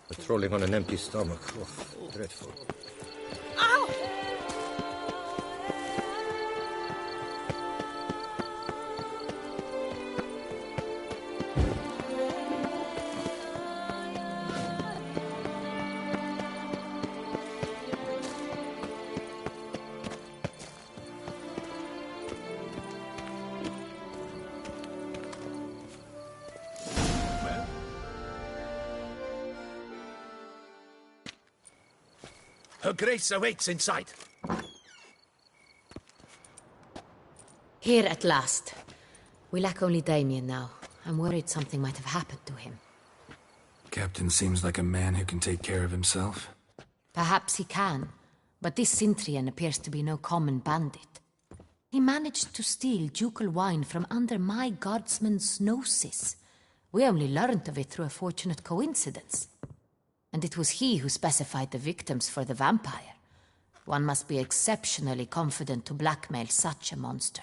Patrolling on an empty stomach. Oh, dreadful. Ow! Her Grace awaits inside. Here at last. We lack only Damien now. I'm worried something might have happened to him. Captain seems like a man who can take care of himself. Perhaps he can, but this Cintrian appears to be no common bandit. He managed to steal ducal wine from under my guardsman's noses. We only learned of it through a fortunate coincidence. And it was he who specified the victims for the vampire. One must be exceptionally confident to blackmail such a monster.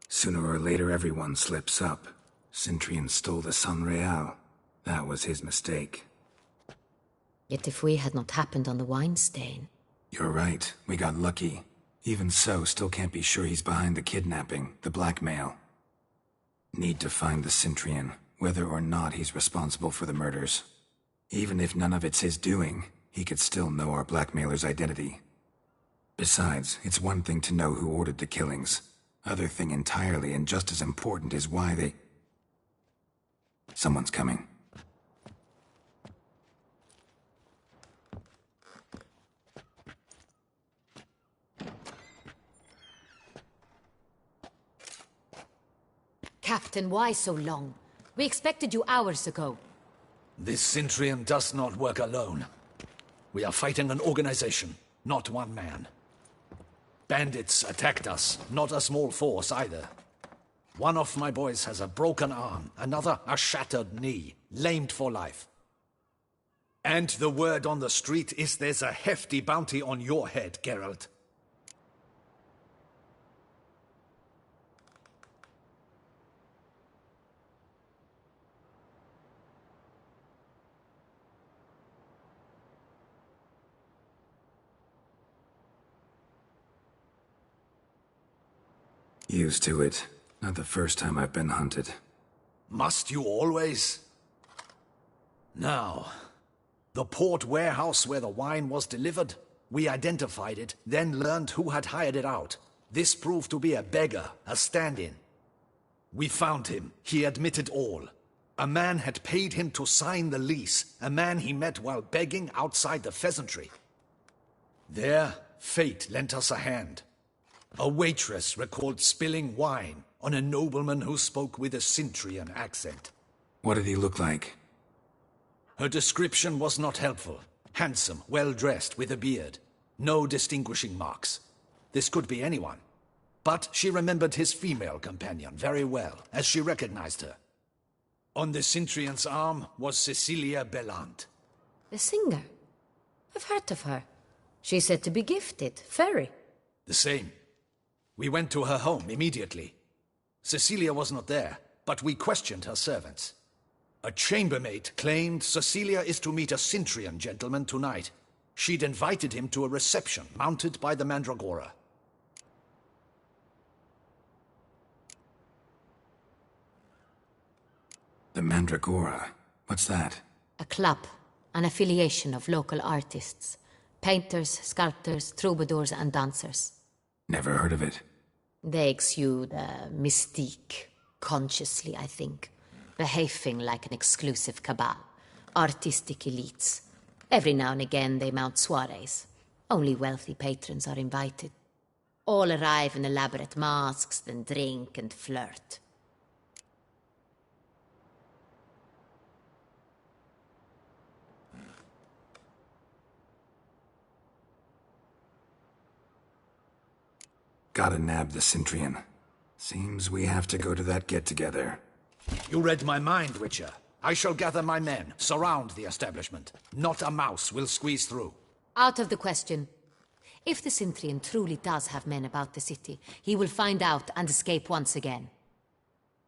Sooner or later, everyone slips up. Cintrian stole the San Real. That was his mistake. Yet if we had not happened on the wine stain... You're right. We got lucky. Even so, still can't be sure he's behind the kidnapping, the blackmail. Need to find the Cintrian, whether or not he's responsible for the murders. Even if none of it's his doing, he could still know our blackmailer's identity. Besides, it's one thing to know who ordered the killings. Other thing entirely, and just as important, is why they... Someone's coming. Captain, why so long? We expected you hours ago. This Cintrian does not work alone. We are fighting an organization, not one man. Bandits attacked us, not a small force either. One of my boys has a broken arm, another a shattered knee, lamed for life. And the word on the street is there's a hefty bounty on your head, Geralt. Used to it. Not the first time I've been hunted. Must you always? Now, the port warehouse where the wine was delivered, we identified it, then learned who had hired it out. This proved to be a beggar, a stand-in. We found him. He admitted all. A man had paid him to sign the lease, a man he met while begging outside the pheasantry. There, fate lent us a hand. A waitress recalled spilling wine on a nobleman who spoke with a Cintrian accent. What did he look like? Her description was not helpful. Handsome, well-dressed, with a beard. No distinguishing marks. This could be anyone. But she remembered his female companion very well, as she recognized her. On the Cintrian's arm was Cecilia Bellant. The singer? I've heard of her. She's said to be gifted, fairy. The same. We went to her home immediately. Cecilia was not there, but we questioned her servants. A chambermaid claimed Cecilia is to meet a Cintrian gentleman tonight. She'd invited him to a reception mounted by the Mandragora. The Mandragora? What's that? A club, an affiliation of local artists. Painters, sculptors, troubadours and dancers. Never heard of it. They exude mystique, consciously, I think. Behaving like an exclusive cabal. Artistic elites. Every now and again they mount soirees. Only wealthy patrons are invited. All arrive in elaborate masks, then drink and flirt. Gotta nab the Cintrian. Seems we have to go to that get-together. You read my mind, Witcher. I shall gather my men, surround the establishment. Not a mouse will squeeze through. Out of the question. If the Cintrian truly does have men about the city, he will find out and escape once again.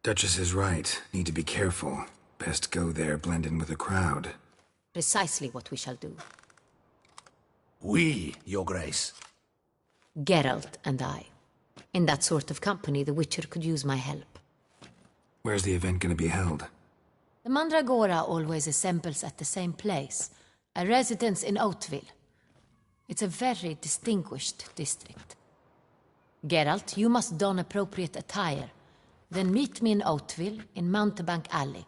Duchess is right. Need to be careful. Best go there, blend in with the crowd. Precisely what we shall do. We, Your Grace. Geralt and I. In that sort of company, the Witcher could use my help. Where's the event gonna be held? The Mandragora always assembles at the same place, a residence in Oatville. It's a very distinguished district. Geralt, you must don appropriate attire. Then meet me in Oatville, in Mountebank Alley.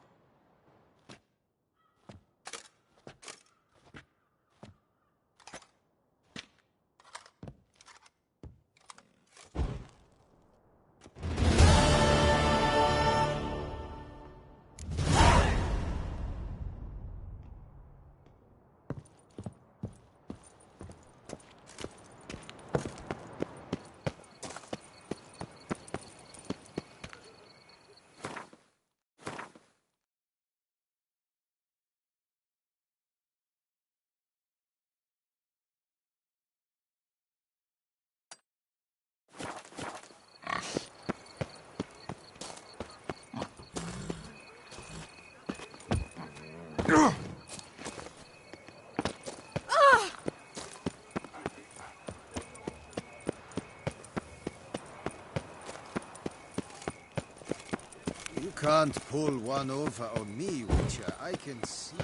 You can't pull one over on me, Witcher. I can see.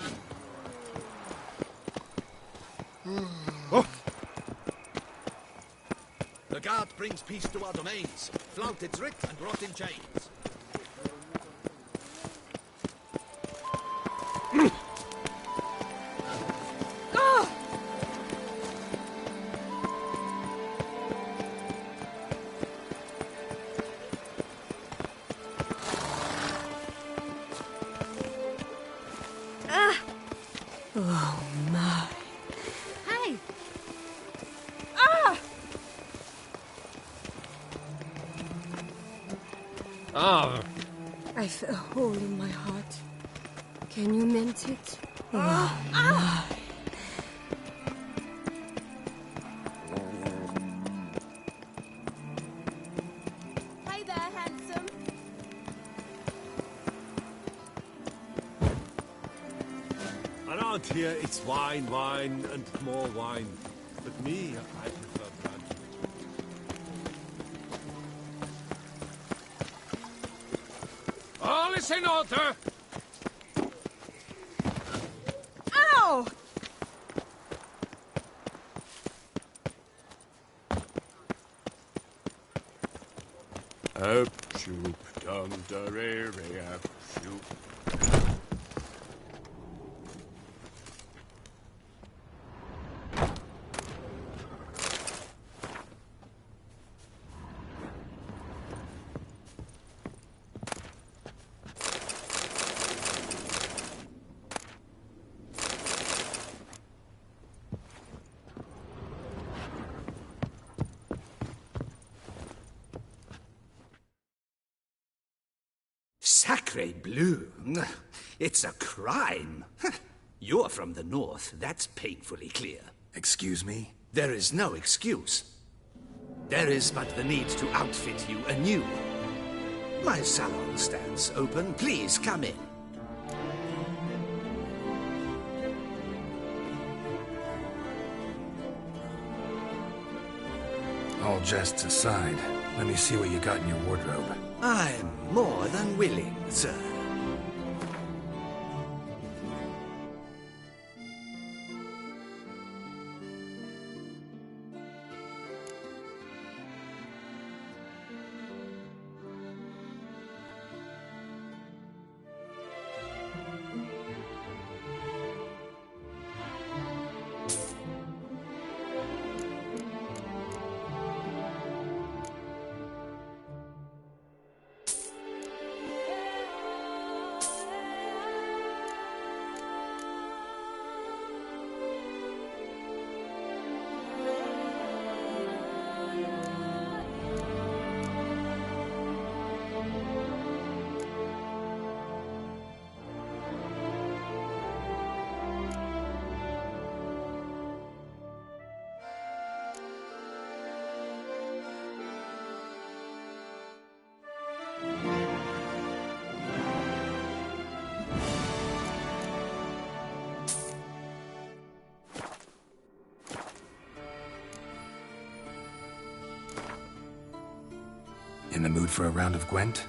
The guard brings peace to our domains. Flout its writ and rot in chains. Hey! I feel a hole in my heart. Can you mend it? Hey there, handsome. Around here, it's wine, wine, and more wine. But me, I prefer blood. All is in order! Ow! Up, shoop, dum, da, re, up, shoop. Sacre bleu! It's a crime. You're from the north, that's painfully clear. Excuse me? There is no excuse. There is but the need to outfit you anew. My salon stands open. Please come in. All jests aside, let me see what you got in your wardrobe. I'm more than willing, sir. the mood for a round of Gwent?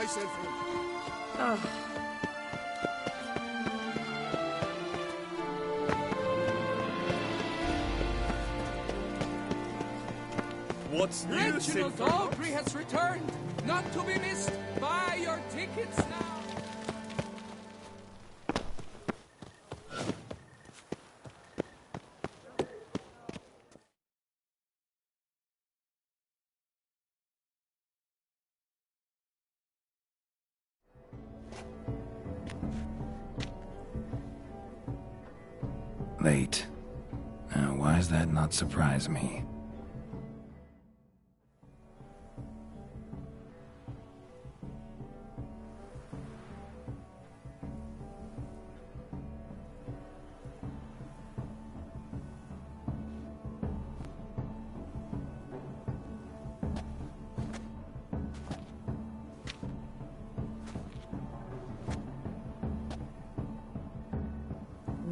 myself in. What's new, Reginald Sinful? Aubrey has returned, not to be missed. Buy your tickets now. Late. Now, why does that not surprise me?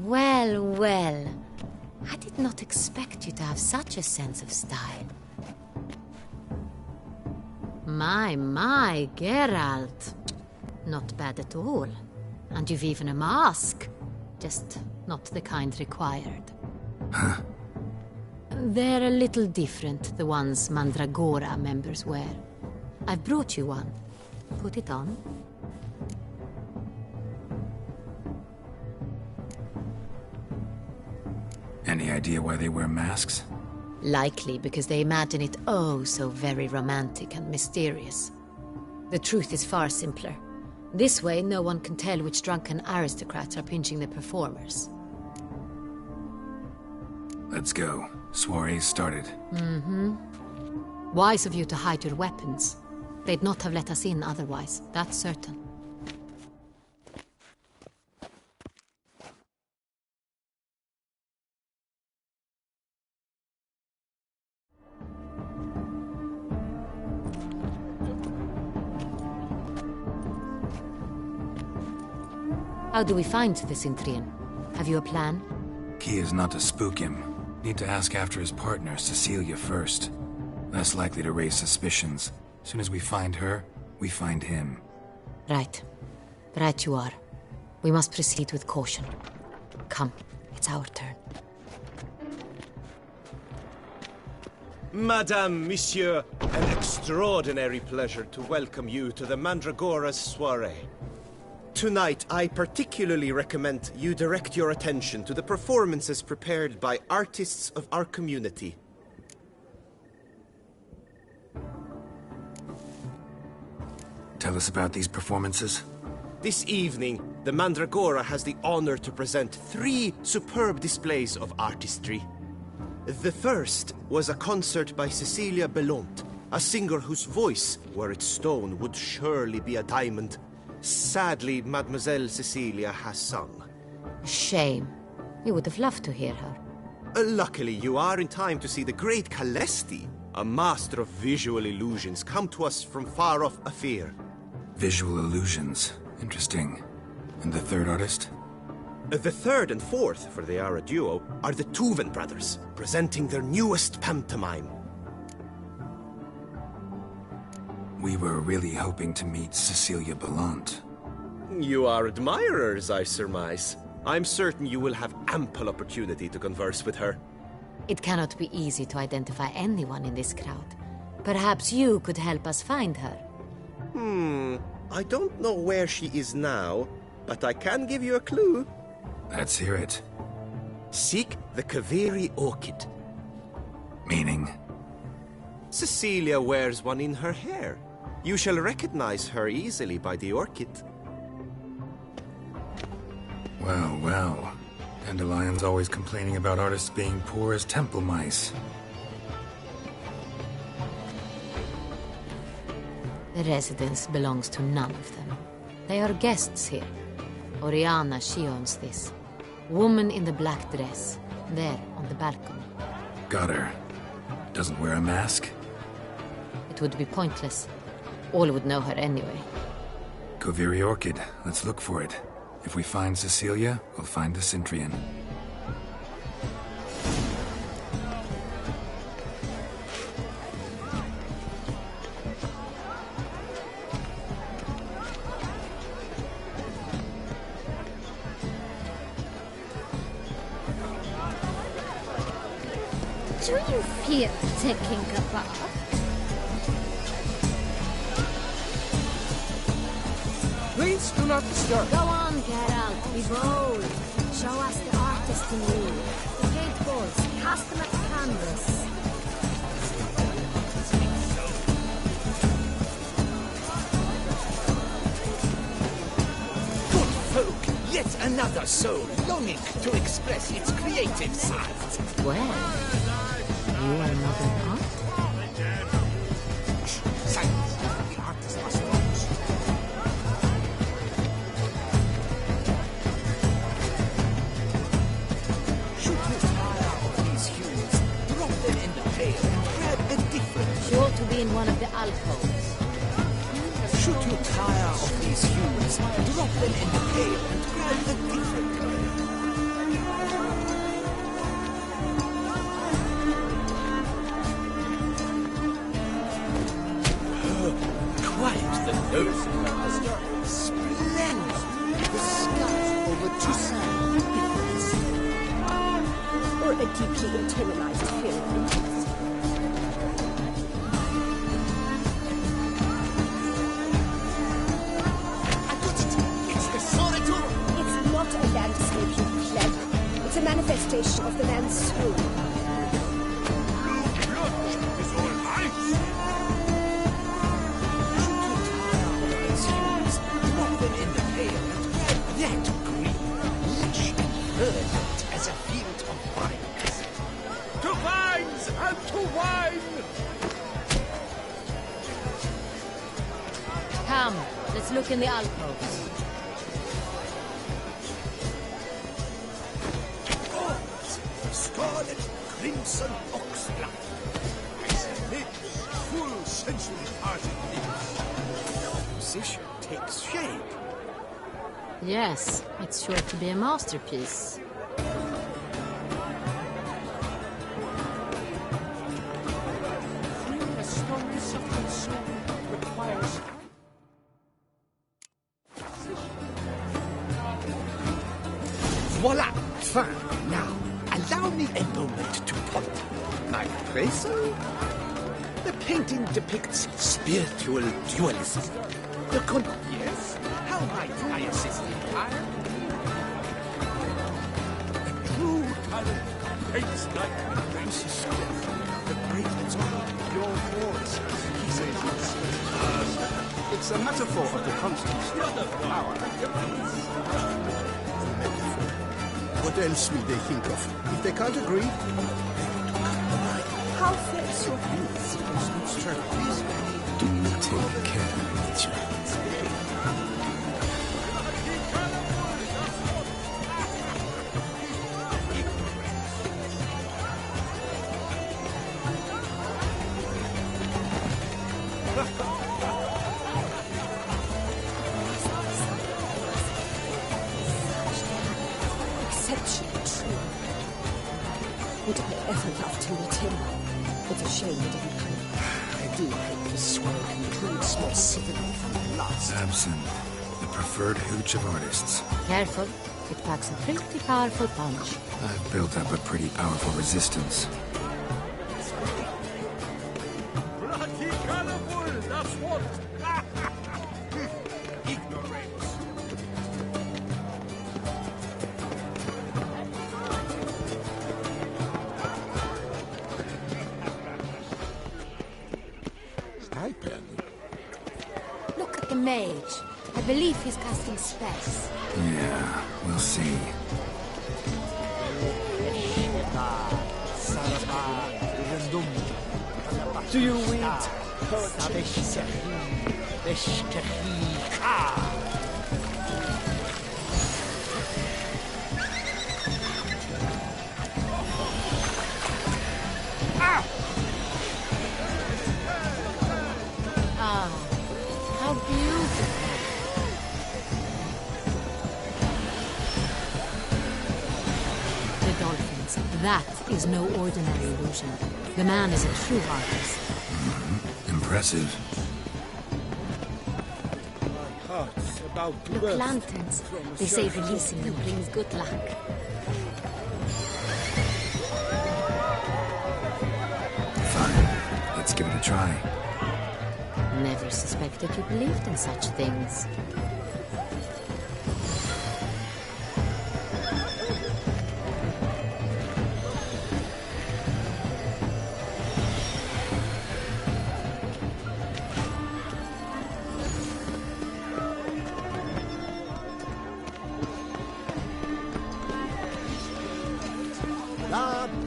Well, well. I did not expect you to have such a sense of style. My, Geralt. Not bad at all. And you've even a mask. Just not the kind required. Huh? They're a little different, the ones Mandragora members wear. I've brought you one. Put it on. Any idea why they wear masks? Likely because they imagine it oh so very romantic and mysterious. The truth is far simpler. This way, no one can tell which drunken aristocrats are pinching the performers. Let's go. Soiree's started. Mm-hmm. Wise of you to hide your weapons. They'd not have let us in otherwise, that's certain. How do we find the Cintrian? Have you a plan? Key is not to spook him. Need to ask after his partner, Cecilia, first. Less likely to raise suspicions. Soon as we find her, we find him. Right. Right you are. We must proceed with caution. Come, it's our turn. Madame, Monsieur, an extraordinary pleasure to welcome you to the Mandragora's soiree. Tonight, I particularly recommend you direct your attention to the performances prepared by artists of our community. Tell us about these performances. This evening, the Mandragora has the honor to present 3 superb displays of artistry. The first was a concert by Cecilia Belont, a singer whose voice, were it stone, would surely be a diamond. Sadly, Mademoiselle Cecilia has sung. Shame. We would have loved to hear her. Luckily, you are in time to see the great Calesti, a master of visual illusions, come to us from far off Afir. Visual illusions. Interesting. And the third artist? The third and fourth, for they are a duo, are the Tuven brothers, presenting their newest pantomime. We were really hoping to meet Cecilia Bellant. You are admirers, I surmise. I'm certain you will have ample opportunity to converse with her. It cannot be easy to identify anyone in this crowd. Perhaps you could help us find her. I don't know where she is now, but I can give you a clue. Let's hear it. Seek the Kaveri orchid. Meaning? Cecilia wears one in her hair. You shall recognize her easily by the orchid. Well, well. Dandelion's always complaining about artists being poor as temple mice. The residence belongs to none of them. They are guests here. Oriana, she owns this. Woman in the black dress. There, on the balcony. Got her. Doesn't wear a mask? It would be pointless. All would know her anyway. Kaveri orchid. Let's look for it. If we find Cecilia, we'll find the Cintrian. Do you feel taking a bath? Please do not disturb. Go on, Geralt. Be bold. Show us the artist in you. The paint balls. Cast them at the canvas. Good folk, yet another soul longing to express its creative side. Well, you are not an artist. Silence. The artist must watch. Shoot your fire of these hues, drop them in the pail, and grab a different. Sure to be in one of the alcoves. Shoot your tire of these hues, drop them in the pail, and grab a different. Quite the nose. Splendid. The skies over Toussaint. Or a deeply internalized fear of intensity. I got it. It's the solitude. It's not a landscape you plan. It's a manifestation of the man's soul. It's all right. Drop them in the pail and grab that green, lush and verdant as a field of vines. To vines and to wine! Come, let's look in the alcoves. Scarlet, crimson oxblood. Lips, full sensually parted lips. Position takes shape. Yes, it's sure to be a masterpiece. A story something soul requires. Voila! Fine. Now, allow me a moment to ponder. My appraisal? The painting depicts spiritual dualism. Yes? How might I assist you? A true talent paints like Francis the greatness of your voice. He says It's a metaphor of the constancy of power. What else will they think of? If they can't agree, How fares your views? Do you take care of each other? Exceptionally true. Would I ever love to meet him? It's a shame he didn't come. I do hope this swell concludes more civilly than the last. Absinthe, the preferred hooch of artists. Careful, it packs a pretty powerful punch. I've built up a pretty powerful resistance. bloody colorful, that's what. Ignorance. stipend. Look at the mage. I believe he's casting spells. Yeah, we'll see. Do you read poetry? Ah, how beautiful. The dolphins. That is no ordinary illusion. The man is a true artist. Impressive. Hearts about Look, birth. lanterns. They say releasing them brings good luck. give it a try. Never suspected you believed in such things.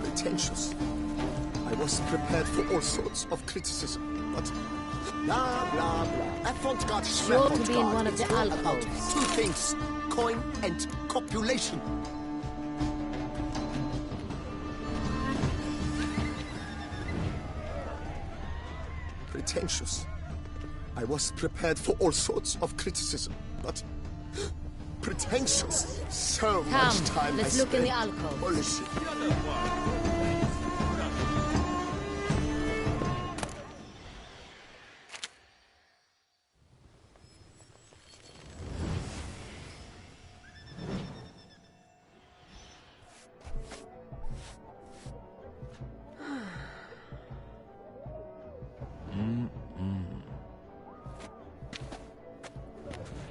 Pretentious. I was prepared for all sorts of criticism, but blah, blah, blah. Avant-garde, Sure to be in one of the alcoves. Two things, coin and copulation. Pretentious. I was prepared for all sorts of criticism, but pretentious. So much time let's look in the alcove. Bullshit.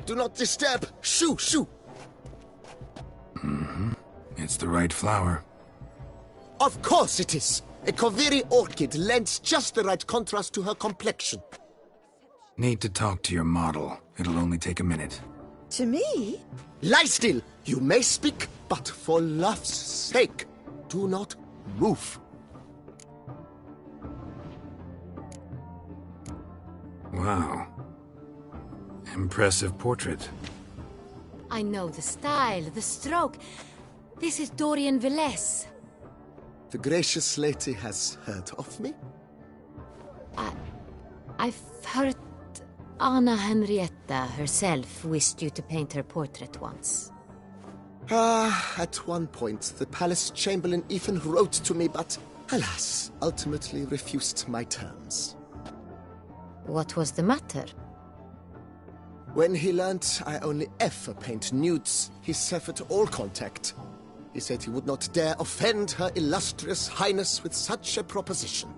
Do not disturb! Shoo! Shoo! It's the right flower. Of course it is! A Koviri orchid lends just the right contrast to her complexion. Need to talk to your model. It'll only take a minute. To me? Lie still! You may speak, but for love's sake, do not move. Wow. Impressive portrait. I know the style, the stroke. This is Dorian Velez. The gracious lady has heard of me? I've heard Anna Henrietta herself wished you to paint her portrait once. At one point, the palace chamberlain even wrote to me, but alas, ultimately refused my terms. What was the matter? When he learned I only ever paint nudes, he severed all contact. He said he would not dare offend Her Illustrious Highness with such a proposition.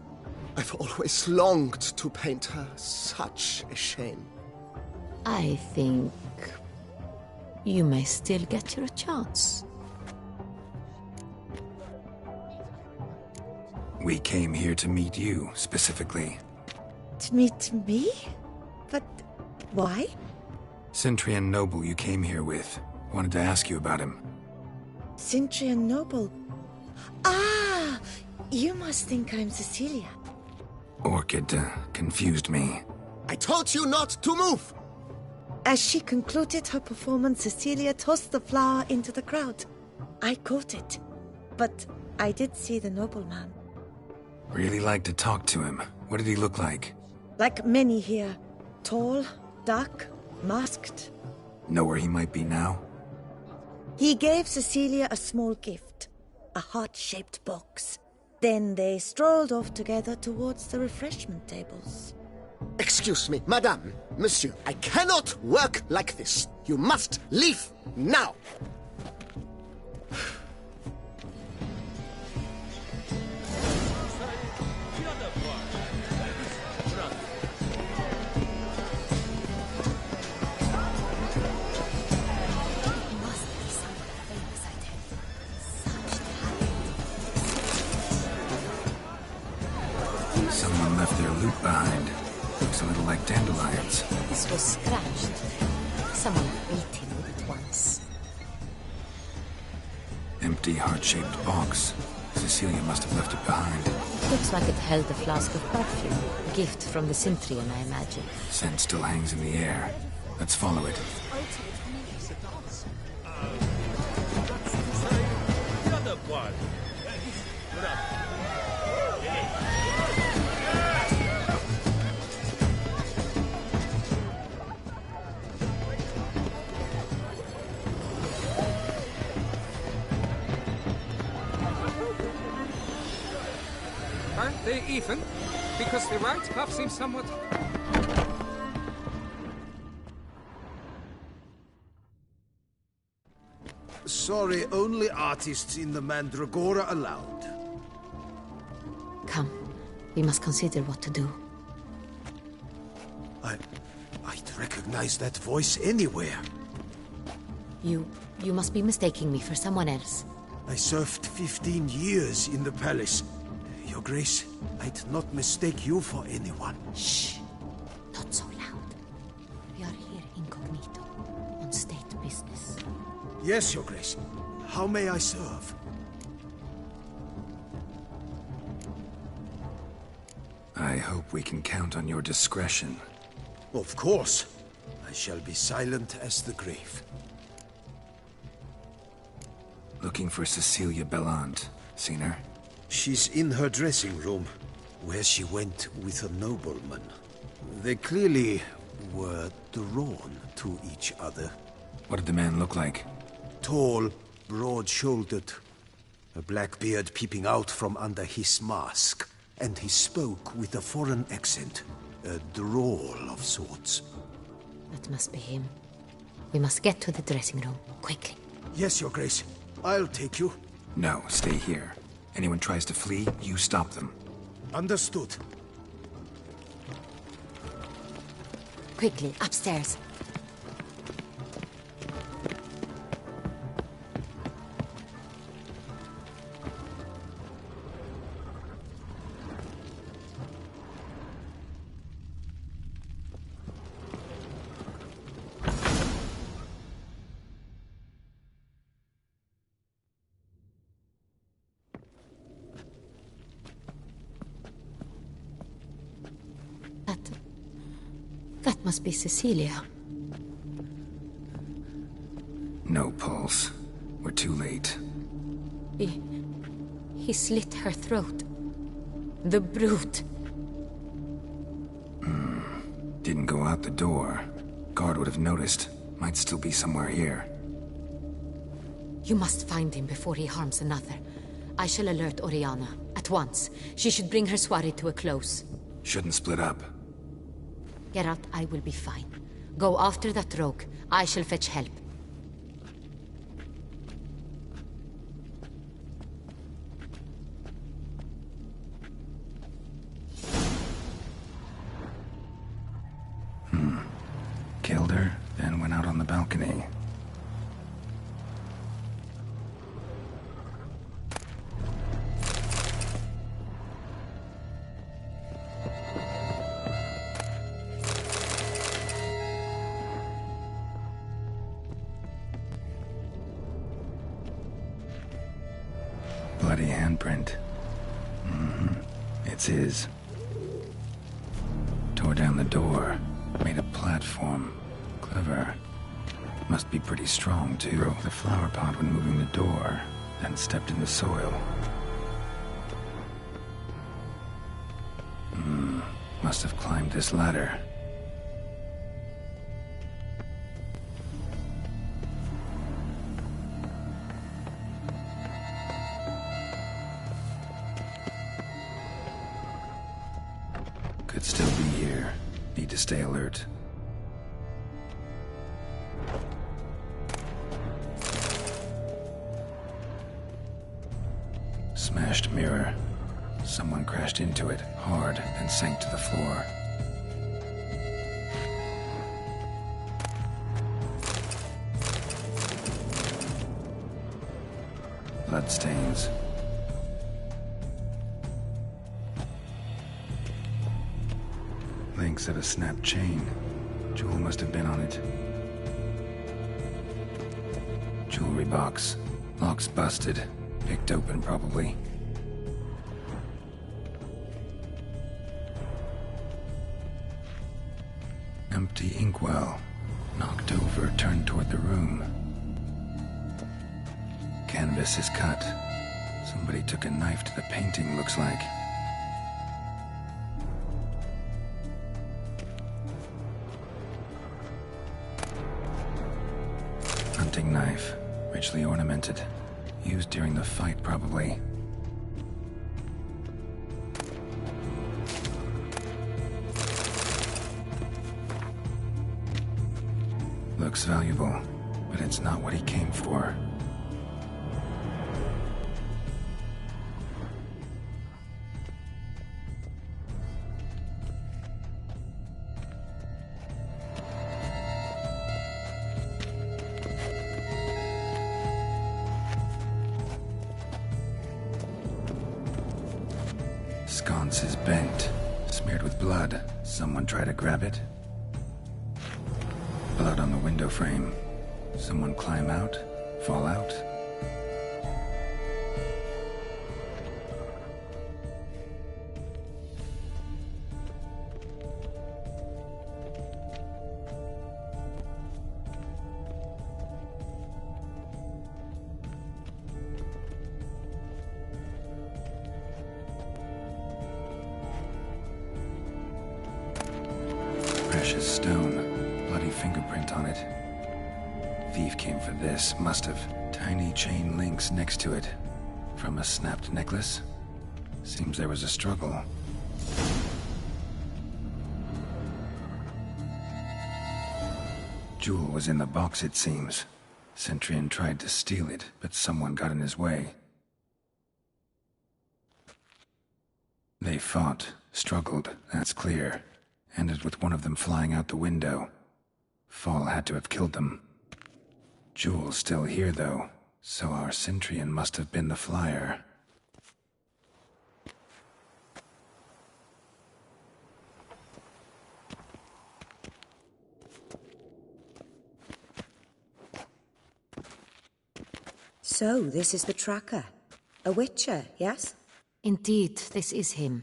I've always longed to paint her. Such a shame. I think you may still get your chance. We came here to meet you, specifically. To meet me? But why? Cintrian noble you came here with. Wanted to ask you about him. Cintrian noble? Ah! You must think I'm Cecilia. Orchid confused me. I told you not to move! As she concluded her performance, Cecilia tossed the flower into the crowd. I caught it, but I did see the nobleman. Really like to talk to him. What did he look like? Like many here. Tall, dark, masked. Know where he might be now? He gave Cecilia a small gift, a heart-shaped box. Then they strolled off together towards the refreshment tables. Excuse me, madame, monsieur, I cannot work like this. You must leave now. Someone left their loot behind. Looks a little like dandelions. This was scratched. Someone beat him with it once. Empty heart-shaped box. Cecilia must have left it behind. Looks like it held a flask of perfume. A gift from the Cintrian, I imagine. Scent still hangs in the air. Let's follow it. Aren't they even? Because the right half seems somewhat... Sorry, only artists in the Mandragora allowed. Come, We must consider what to do. I'd recognize that voice anywhere. You must be mistaking me for someone else. I served 15 years in the palace. Your Grace, I'd not mistake you for anyone. Shh! Not so loud. We are here incognito, on state business. Yes, Your Grace. How may I serve? I hope we can count on your discretion. Of course. I shall be silent as the grave. Looking for Cecilia Bellant. Seen her? She's in her dressing room, where she went with a nobleman. They clearly were drawn to each other. What did the man look like? Tall, broad-shouldered, a black beard peeping out from under his mask, and he spoke with a foreign accent, a drawl of sorts. That must be him. We must get to the dressing room, quickly. Yes, Your Grace. I'll take you. No, stay here. Anyone tries to flee, you stop them. Understood. Quickly, upstairs. That must be Cecilia. No pulse. We're too late. He slit her throat. The brute. Didn't go out the door. Guard would have noticed. Might still be somewhere here. You must find him before he harms another. I shall alert Oriana. At once. She should bring her soirée to a close. Shouldn't split up. Geralt, I will be fine. Go after that rogue. I shall fetch help. Killed her, then went out on the balcony. Bloody handprint. It's his. Tore down the door. Made a platform. Clever. Must be pretty strong, too. Broke the flower pot when moving the door, then stepped in the soil. Must have climbed this ladder. Could still be here. Need to stay alert. Smashed mirror. Someone crashed into it, hard, then sank to the floor. Bloodstains. Links of a snapped chain. Jewel must have been on it. Jewelry box. Lock's busted. Picked open, probably. Empty inkwell. Knocked over, turned toward the room. Canvas is cut. Somebody took a knife to the painting, looks like. Hunting knife. Richly ornamented. Used during the fight, probably. Looks valuable, but it's not what he came for. sconce is bent, smeared with blood. Someone try to grab it? Blood on the window frame. Someone climb out? Fall out? Precious stone. Bloody fingerprint on it. Thief came for this, must have. Tiny chain links next to it. From a snapped necklace? Seems there was a struggle. Jewel was in the box, it seems. Centurion tried to steal it, but someone got in his way. They fought, struggled, that's clear. Ended with one of them flying out the window. Fall had to have killed them. Jewel's still here, though, so our Centurion must have been the flyer. So, this is the tracker. A witcher, yes? Indeed, this is him.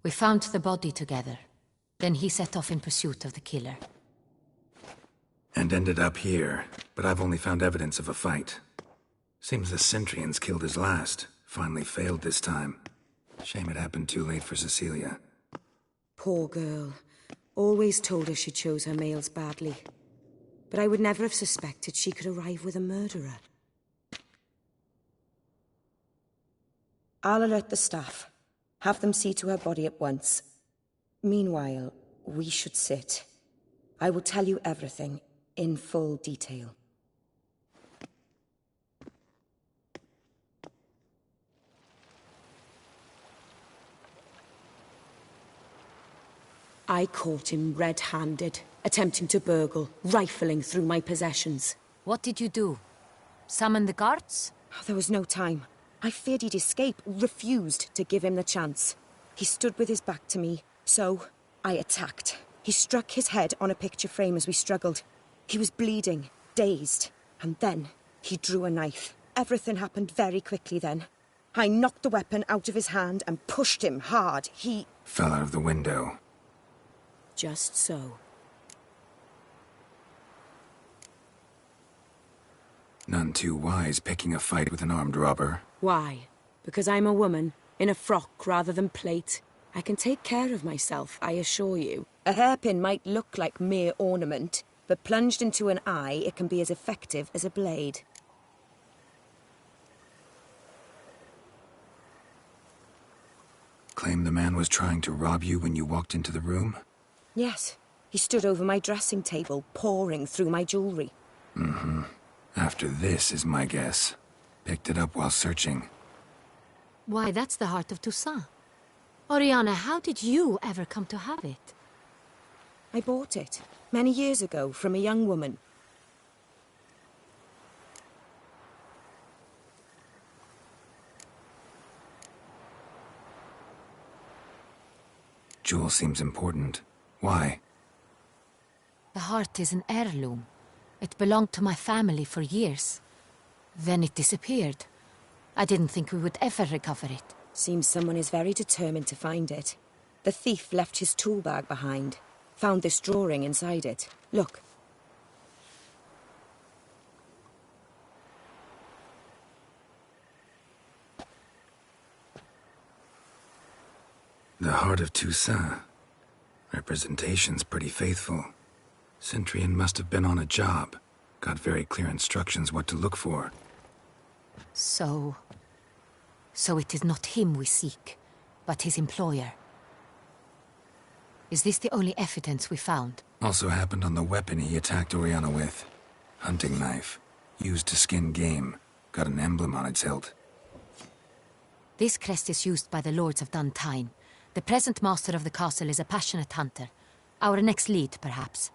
We found the body together. Then he set off in pursuit of the killer. And ended up here, but I've only found evidence of a fight. Seems the Centurions killed his last. Finally failed this time. Shame it happened too late for Cecilia. Poor girl. Always told her she chose her males badly. But I would never have suspected she could arrive with a murderer. I'll alert the staff. Have them see to her body at once. Meanwhile, we should sit. I will tell you everything, in full detail. I caught him red-handed, attempting to burgle, rifling through my possessions. What did you do? Summon the guards? There was no time. I feared he'd escape, refused to give him the chance. He stood with his back to me, so I attacked. He struck his head on a picture frame as we struggled. He was bleeding, dazed, and then he drew a knife. Everything happened very quickly then. I knocked the weapon out of his hand and pushed him hard. He fell out of the window. Just so. None too wise picking a fight with an armed robber. Why? Because I'm a woman, in a frock rather than plate. I can take care of myself, I assure you. A hairpin might look like mere ornament, but plunged into an eye, it can be as effective as a blade. Claim the man was trying to rob you when you walked into the room? Yes. He stood over my dressing table, pouring through my jewelry. Mm-hmm. After this is my guess. Picked it up while searching. Why, that's the heart of Toussaint. Oriana, how did you ever come to have it? I bought it, many years ago, from a young woman. Jewel seems important. Why? The heart is an heirloom. It belonged to my family for years. Then it disappeared. I didn't think we would ever recover it. Seems someone is very determined to find it. The thief left his tool bag behind. Found this drawing inside it. Look. The heart of Toussaint. Representation's pretty faithful. Centurion must have been on a job. Got very clear instructions what to look for. So it is not him we seek, but his employer. Is this the only evidence we found? Also happened on the weapon he attacked Oriana with. Hunting knife. Used to skin game. Got an emblem on its hilt. This crest is used by the lords of Duntine. The present master of the castle is a passionate hunter. Our next lead, perhaps.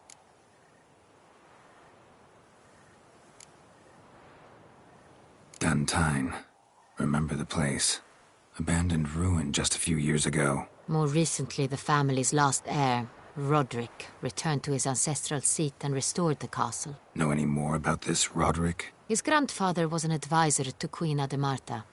Duntine. Remember the place. Abandoned ruin just a few years ago. More recently, the family's last heir, Roderick, returned to his ancestral seat and restored the castle. Know any more about this Roderick? His grandfather was an advisor to Queen Ademarta.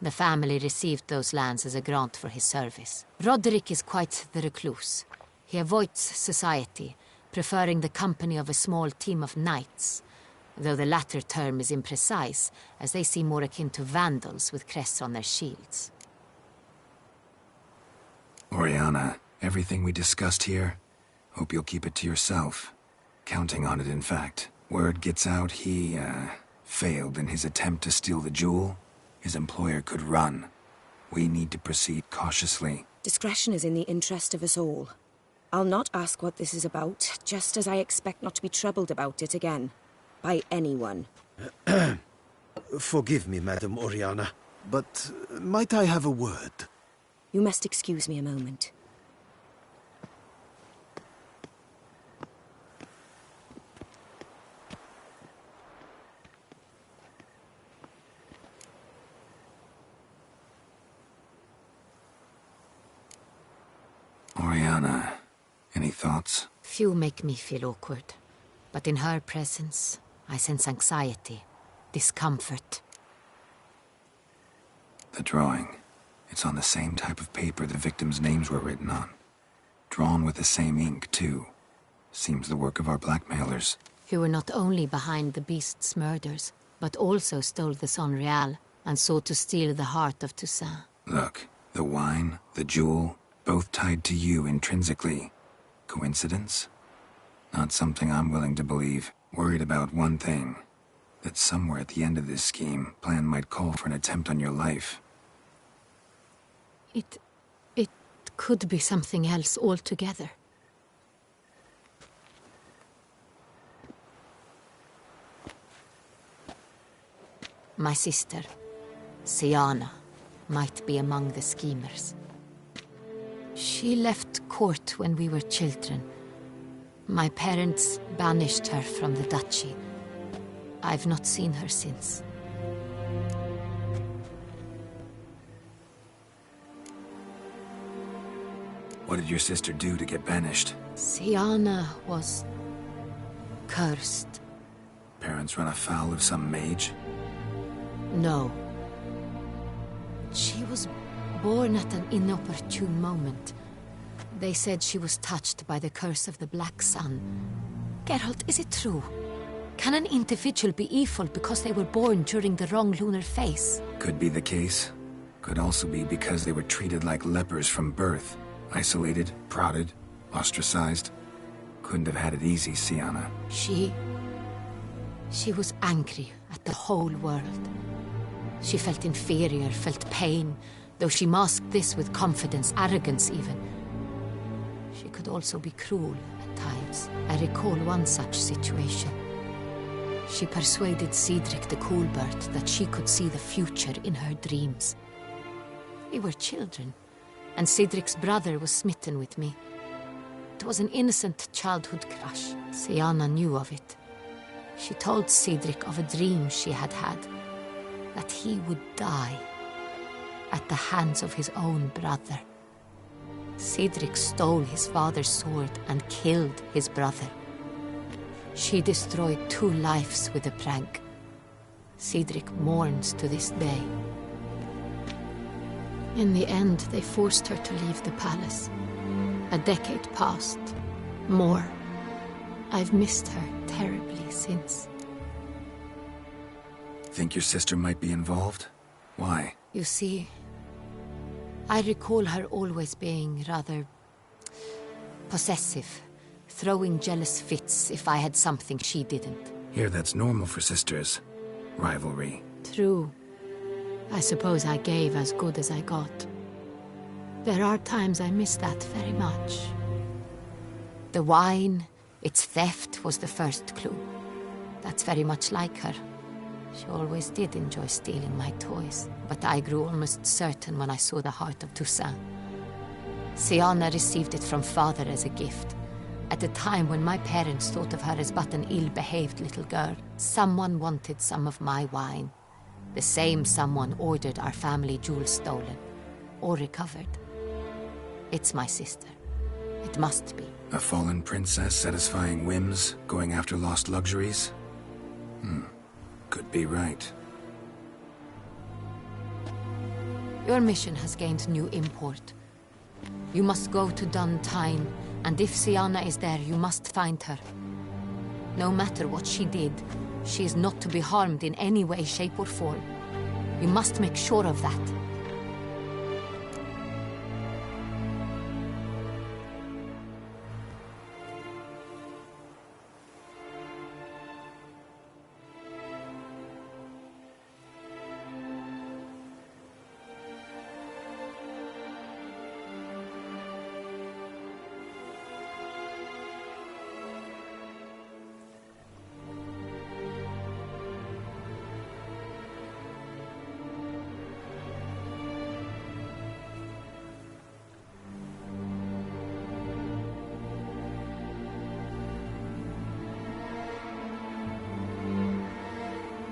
The family received those lands as a grant for his service. Roderick is quite the recluse. He avoids society, preferring the company of a small team of knights, though the latter term is imprecise, as they seem more akin to vandals with crests on their shields. Oriana, everything we discussed here, hope you'll keep it to yourself. Counting on it, in fact. Word gets out he, failed in his attempt to steal the jewel. His employer could run. We need to proceed cautiously. Discretion is in the interest of us all. I'll not ask what this is about, just as I expect not to be troubled about it again. By anyone. Forgive me, Madam Oriana, but might I have a word? You must excuse me a moment. Oriana, any thoughts? Few make me feel awkward, but in her presence, I sense anxiety, discomfort. The drawing. It's on the same type of paper the victims' names were written on. Drawn with the same ink, too. Seems the work of our blackmailers. Who were not only behind the beast's murders, but also stole the Son Real and sought to steal the heart of Toussaint. Look, the wine, the jewel, both tied to you intrinsically. Coincidence? Not something I'm willing to believe. Worried about one thing. That somewhere at the end of this scheme, plan might call for an attempt on your life. It could be something else altogether. My sister, Siana, might be among the schemers. She left court when we were children. My parents banished her from the duchy. I've not seen her since. What did your sister do to get banished? Siana was cursed. Parents run afoul of some mage? No. She was born at an inopportune moment. They said she was touched by the curse of the Black Sun. Geralt, is it true? Can an individual be evil because they were born during the wrong lunar phase? Could be the case. Could also be because they were treated like lepers from birth. Isolated, prodded, ostracized. Couldn't have had it easy, Siana. She was angry at the whole world. She felt inferior, felt pain, though she masked this with confidence, arrogance even. She could also be cruel at times. I recall one such situation. She persuaded Cedric the Coolbird that she could see the future in her dreams. We were children, and Cedric's brother was smitten with me. It was an innocent childhood crush. Siana knew of it. She told Cedric of a dream she had had, that he would die at the hands of his own brother. Cedric stole his father's sword and killed his brother. She destroyed 2 lives with a prank. Cedric mourns to this day. In the end, they forced her to leave the palace. A decade passed. More. I've missed her terribly since. Think your sister might be involved? Why? You see, I recall her always being rather possessive, throwing jealous fits if I had something she didn't. Here, that's normal for sisters. Rivalry. True. I suppose I gave as good as I got. There are times I miss that very much. The wine, its theft, was the first clue. That's very much like her. She always did enjoy stealing my toys, but I grew almost certain when I saw the heart of Toussaint. Siana received it from father as a gift. At a time when my parents thought of her as but an ill-behaved little girl, someone wanted some of my wine. The same someone ordered our family jewels stolen. or recovered. It's my sister. It must be. A fallen princess satisfying whims, going after lost luxuries? Could be right. Your mission has gained new import. You must go to Duntine, and if Sienna is there, you must find her. No matter what she did, she is not to be harmed in any way, shape, or form. You must make sure of that.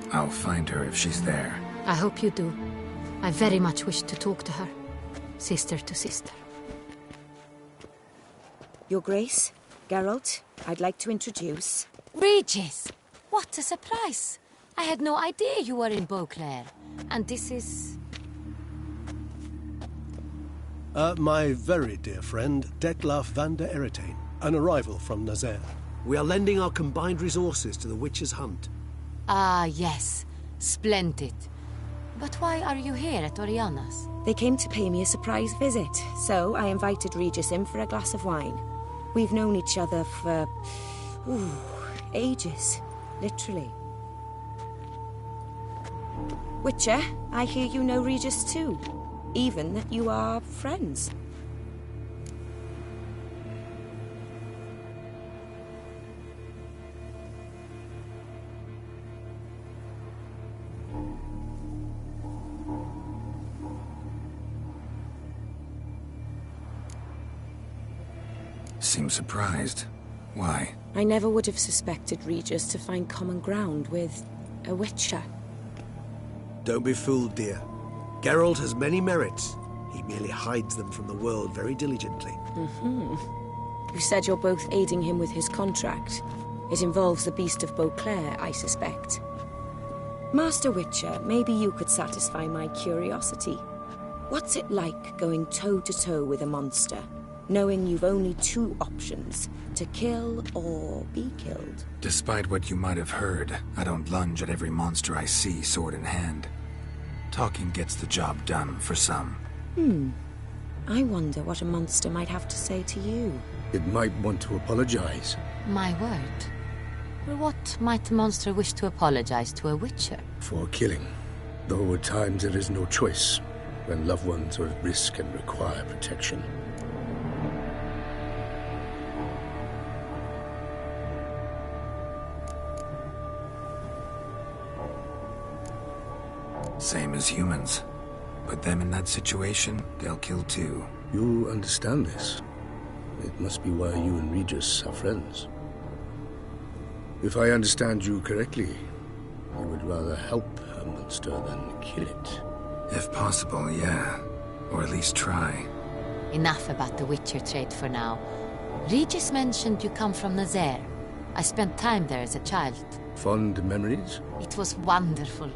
I'll find her if she's there. I hope you do. I very much wish to talk to her. Sister to sister. Your Grace, Geralt, I'd like to introduce... Regis! What a surprise! I had no idea you were in Beauclair. And this is... My very dear friend, Detlaf van der Eretain, an arrival from Nazaire. We are lending our combined resources to the Witcher's Hunt. Ah, yes. Splendid. But why are you here at Oriana's? They came to pay me a surprise visit, so I invited Regis in for a glass of wine. We've known each other for... ages. Literally. Witcher, I hear you know Regis too. Even that you are friends. Seem surprised. Why? I never would have suspected Regis to find common ground with a Witcher. Don't be fooled, dear. Geralt has many merits. He merely hides them from the world very diligently. You said you're both aiding him with his contract. It involves the Beast of Beauclair, I suspect. Master Witcher, maybe you could satisfy my curiosity. What's it like going toe-to-toe with a monster, knowing you've only two options, to kill or be killed? Despite what you might have heard, I don't lunge at every monster I see sword in hand. Talking gets the job done for some. I wonder what a monster might have to say to you. It might want to apologize. My word. Well, what might a monster wish to apologize to a Witcher? For killing. Though at times there is no choice, when loved ones are at risk and require protection. Same as humans. Put them in that situation, they'll kill too. You understand this. It must be why you and Regis are friends. If I understand you correctly, you would rather help a monster than kill it. If possible, yeah. Or at least try. Enough about the Witcher trade for now. Regis mentioned you come from Nazaire. I spent time there as a child. Fond memories? It was wonderful.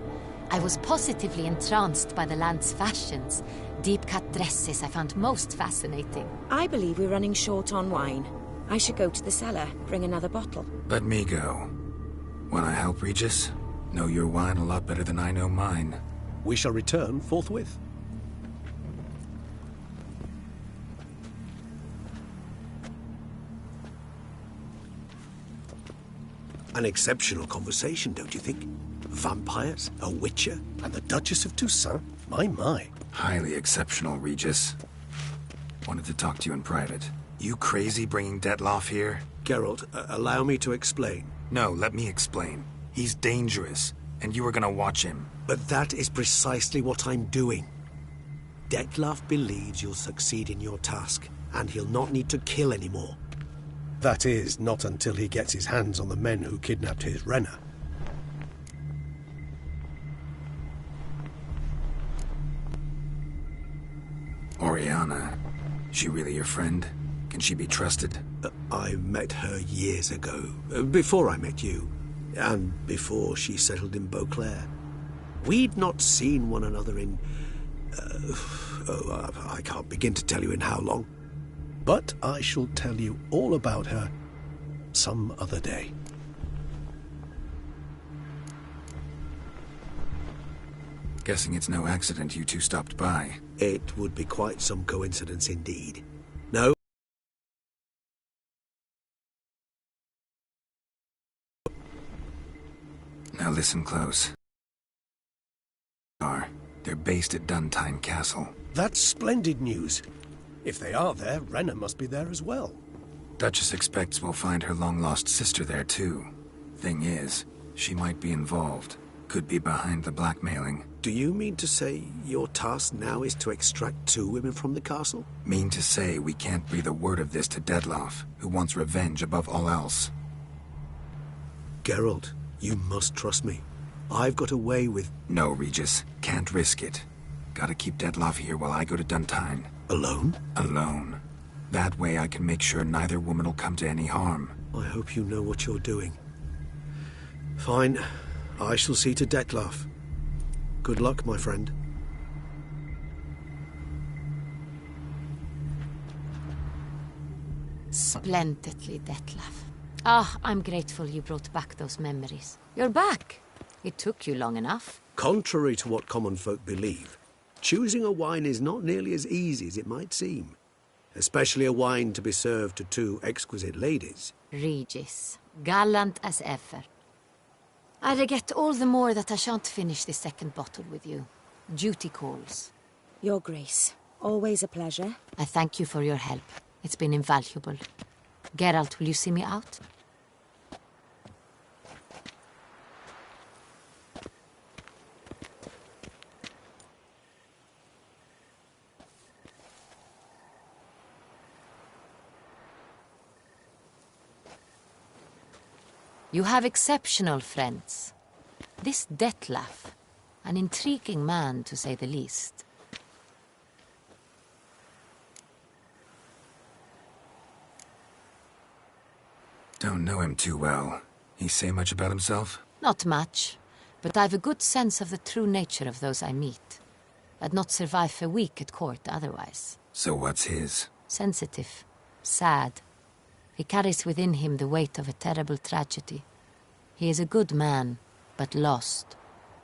I was positively entranced by the land's fashions. Deep-cut dresses I found most fascinating. I believe we're running short on wine. I should go to the cellar, bring another bottle. Let me go. Wanna help, Regis? Know your wine a lot better than I know mine. We shall return forthwith. An exceptional conversation, don't you think? Vampires, a witcher, and the Duchess of Toussaint? My. Highly exceptional, Regis. Wanted to talk to you in private. You crazy bringing Detlaf here? Geralt, allow me to explain. No, let me explain. He's dangerous, and you were gonna watch him. But that is precisely what I'm doing. Detlaf believes you'll succeed in your task, and he'll not need to kill anymore. That is, not until he gets his hands on the men who kidnapped his Renna. Oriana. She really your friend? Can she be trusted? I met her years ago, before I met you, and before she settled in Beauclair. We'd not seen one another in... I can't begin to tell you in how long. But I shall tell you all about her some other day. Guessing it's no accident you two stopped by. It would be quite some coincidence indeed. No? Now listen close. They're based at Duntine Castle. That's splendid news. If they are there, Renna must be there as well. Duchess expects we'll find her long-lost sister there too. Thing is, she might be involved. Could be behind the blackmailing. Do you mean to say your task now is to extract 2 women from the castle? Mean to say we can't breathe a word of this to Dettlaff, who wants revenge above all else. Geralt, you must trust me. I've got away with... No, Regis. Can't risk it. Gotta keep Dettlaff here while I go to Duntine. Alone? Alone. That way I can make sure neither woman will come to any harm. I hope you know what you're doing. Fine. I shall see to Dettlaff. Good luck, my friend. Splendidly, Dettlaff. Ah, I'm grateful you brought back those memories. You're back. It took you long enough. Contrary to what common folk believe, choosing a wine is not nearly as easy as it might seem. Especially a wine to be served to 2 exquisite ladies. Regis, gallant as ever. I regret all the more that I shan't finish the second bottle with you. Duty calls. Your Grace, always a pleasure. I thank you for your help. It's been invaluable. Geralt, will you see me out? You have exceptional friends. This Dettlaff, an intriguing man to say the least. Don't know him too well. He say much about himself? Not much, but I've a good sense of the true nature of those I meet. I'd not survive a week at court otherwise. So what's his? Sensitive, sad. He carries within him the weight of a terrible tragedy. He is a good man, but lost,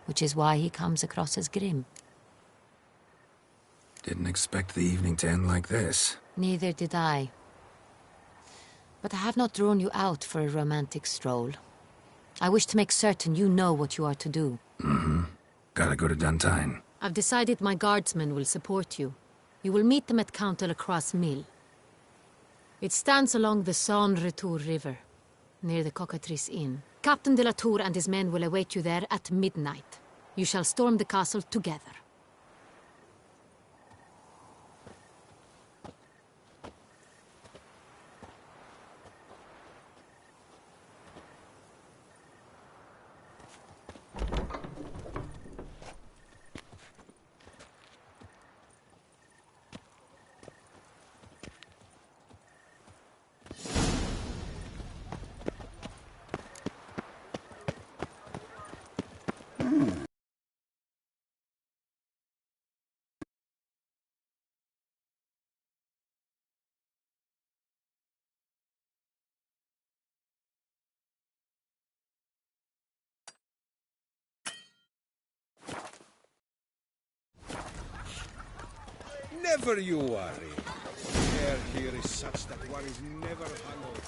which is why he comes across as grim. Didn't expect the evening to end like this. Neither did I. But I have not drawn you out for a romantic stroll. I wish to make certain you know what you are to do. Mm-hmm. Gotta go to Duntine. I've decided my guardsmen will support you. You will meet them at Count Delacroix' mill. It stands along the Saône-Retour River, near the Cockatrice Inn. Captain de la Tour and his men will await you there at midnight. You shall storm the castle together. Never you worry. Air here is such that one is never hungry.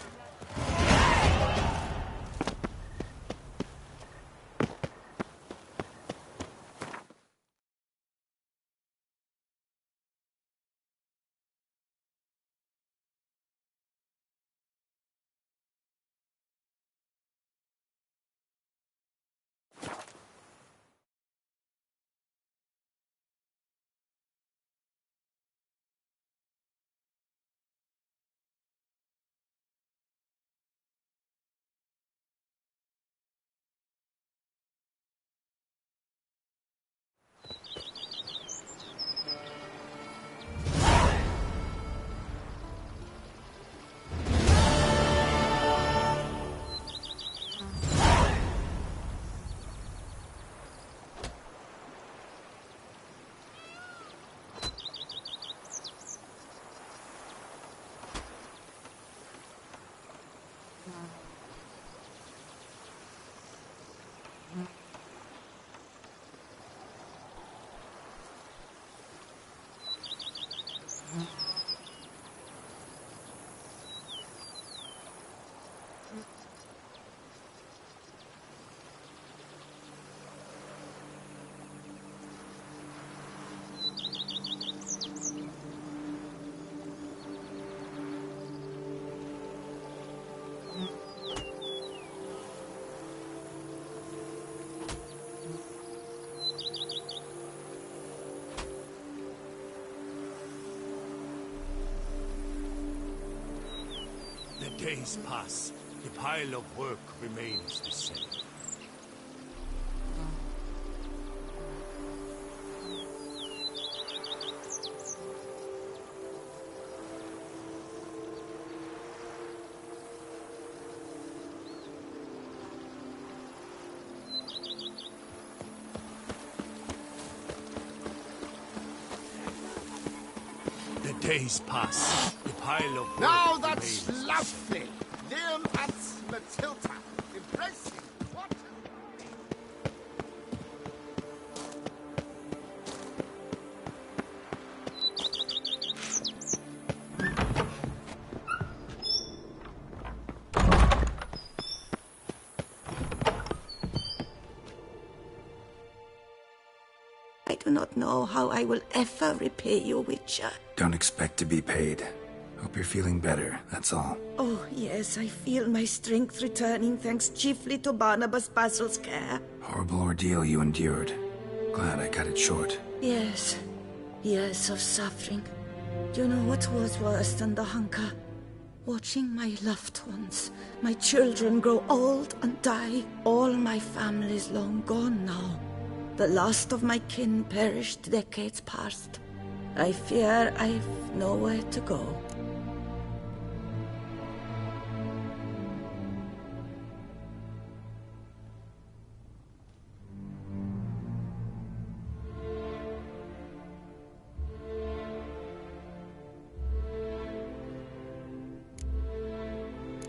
Days pass. The pile of work remains the same. The days pass. The pile of work Now that's remains lovely. Liam at Matilda. Impressive. What? I do not know how I will ever repay you, Witcher. Don't expect to be paid. Hope you're feeling better, that's all. Oh, yes, I feel my strength returning thanks chiefly to Barnabas Basil's care. Horrible ordeal you endured. Glad I cut it short. Yes, years of suffering. Do you know what was worse than the hunger? Watching my loved ones, my children grow old and die. All my family's long gone now. The last of my kin perished decades past. I fear I've nowhere to go.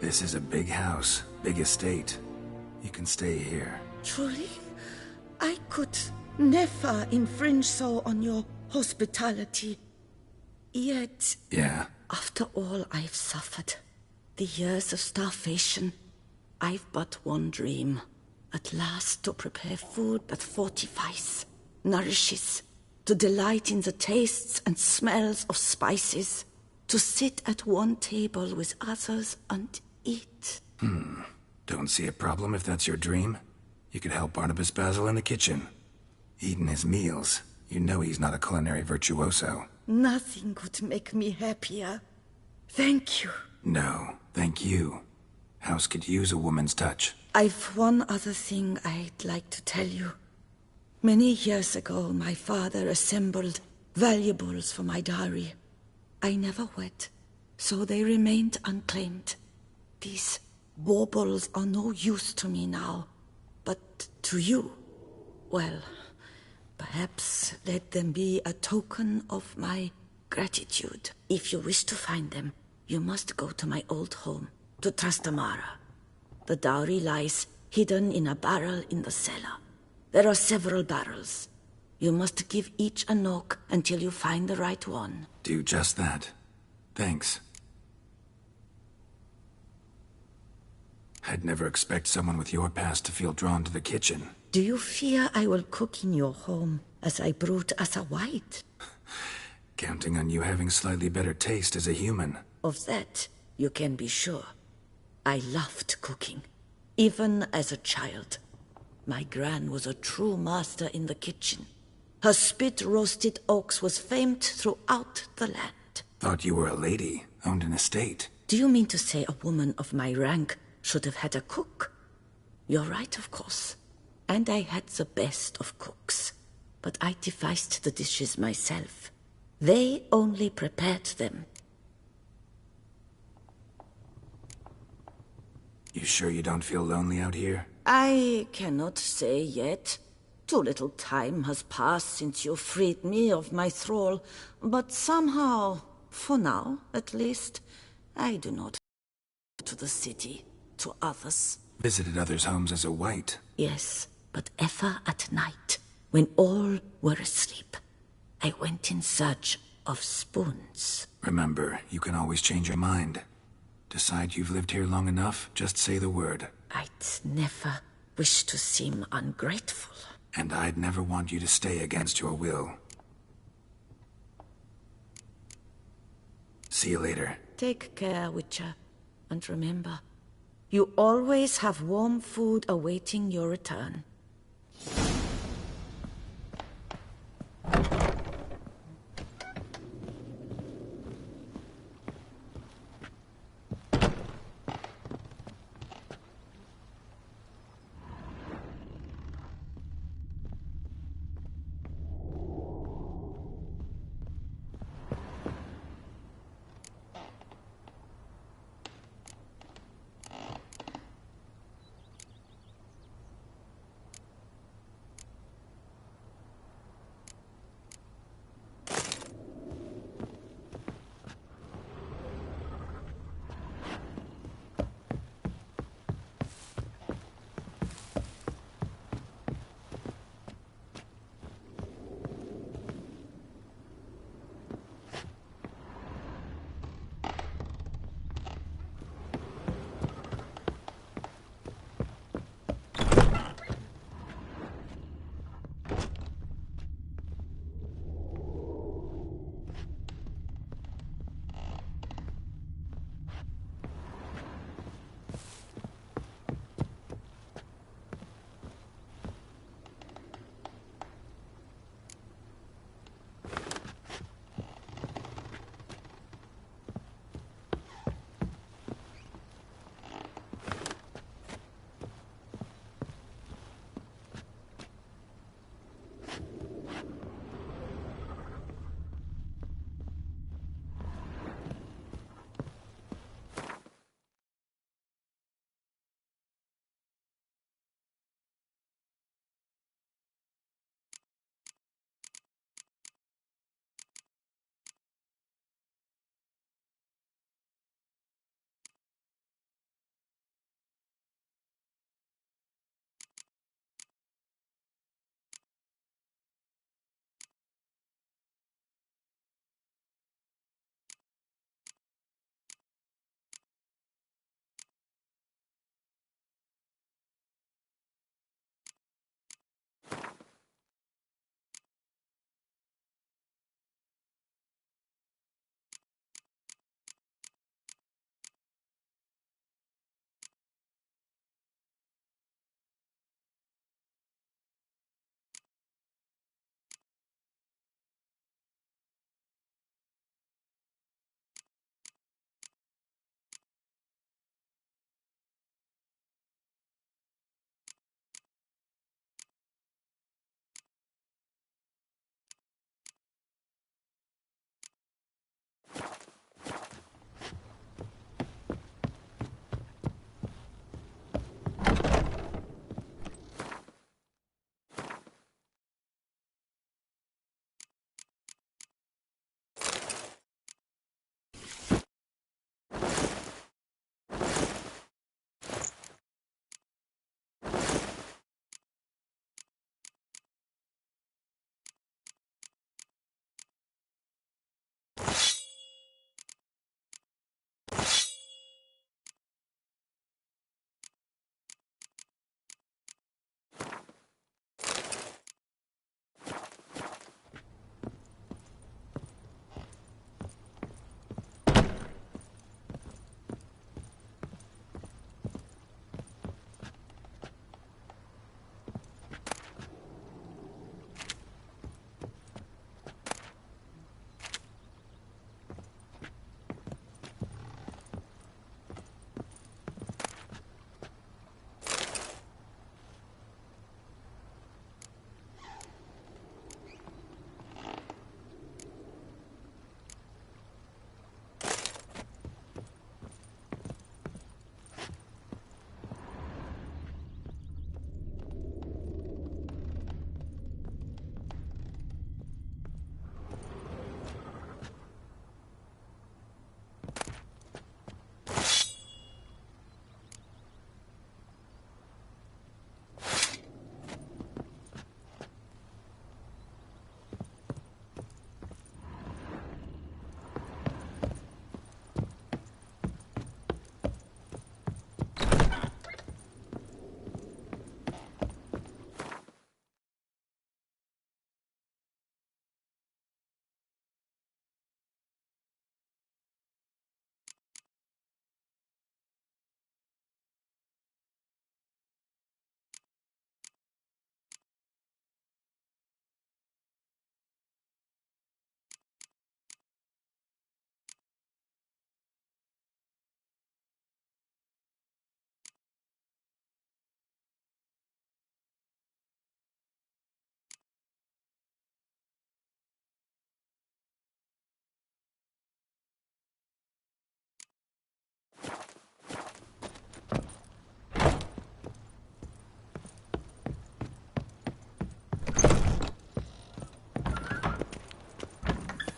This is a big house, big estate. You can stay here. Truly? I could never infringe so on your hospitality. Yet, Yeah? after all I've suffered, the years of starvation, I've but one dream. At last to prepare food that fortifies, nourishes, to delight in the tastes and smells of spices, to sit at one table with others and eat. Don't see a problem if that's your dream. You could help Barnabas Basil in the kitchen. Eating his meals. You know he's not a culinary virtuoso. Nothing could make me happier. Thank you. No, thank you. House could use a woman's touch. I've one other thing I'd like to tell you. Many years ago, my father assembled valuables for my dowry. I never wed, so they remained unclaimed. These baubles are no use to me now, but to you, well, perhaps let them be a token of my gratitude. If you wish to find them, you must go to my old home, to Trastamara. The dowry lies hidden in a barrel in the cellar. There are several barrels. You must give each a knock until you find the right one. Do just that. Thanks. I'd never expect someone with your past to feel drawn to the kitchen. Do you fear I will cook in your home as I brewed as a white? Counting on you having slightly better taste as a human. Of that, you can be sure. I loved cooking, even as a child. My gran was a true master in the kitchen. Her spit-roasted oaks was famed throughout the land. Thought you were a lady, owned an estate. Do you mean to say a woman of my rank should have had a cook? You're right, of course. And I had the best of cooks. But I devised the dishes myself. They only prepared them. You sure you don't feel lonely out here? I cannot say yet. Too little time has passed since you freed me of my thrall. But somehow, for now at least, I do not to the city, to others. Visited others' homes as a white? Yes, but ever at night, when all were asleep. I went in search of spoons. Remember, you can always change your mind. Decide you've lived here long enough, just say the word. I'd never wish to seem ungrateful. And I'd never want you to stay against your will. See you later. Take care, Witcher. And remember, you always have warm food awaiting your return.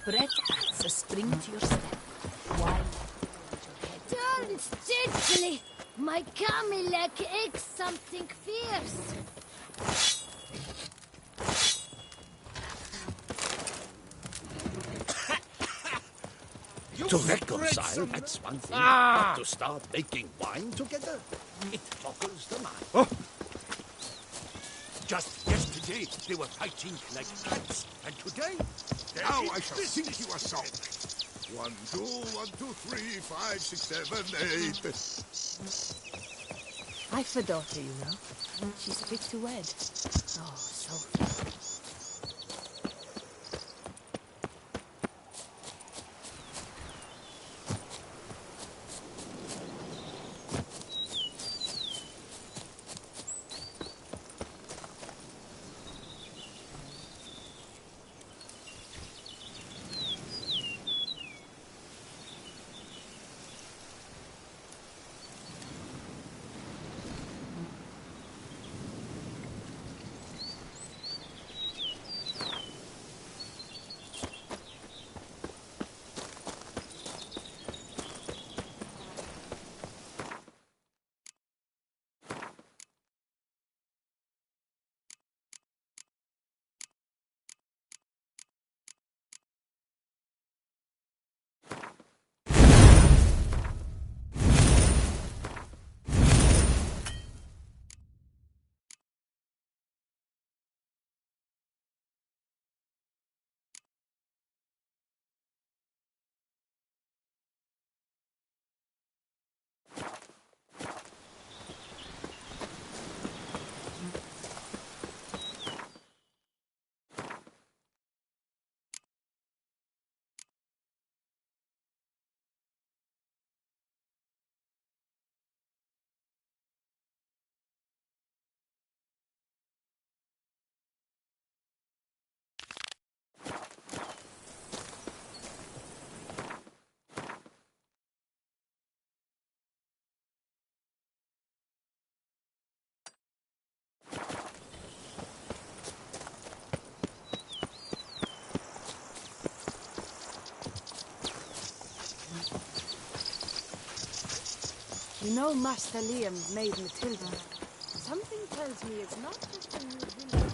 Brett adds a spring to your step. Why? Turn steadily. My Camilek aches something fierce. To reconcile, that's one thing. But to start making wine together, it boggles the mind. Oh. Just yesterday, they were fighting like cats, and today, now I shall sing you a song. 1, 2, 1, 2, 3, 5, 6, 7, 8. I've a daughter, you know. She's fit to wed. Oh, Sophie. You know Master Liam made Matilda. Something tells me it's not just a new village.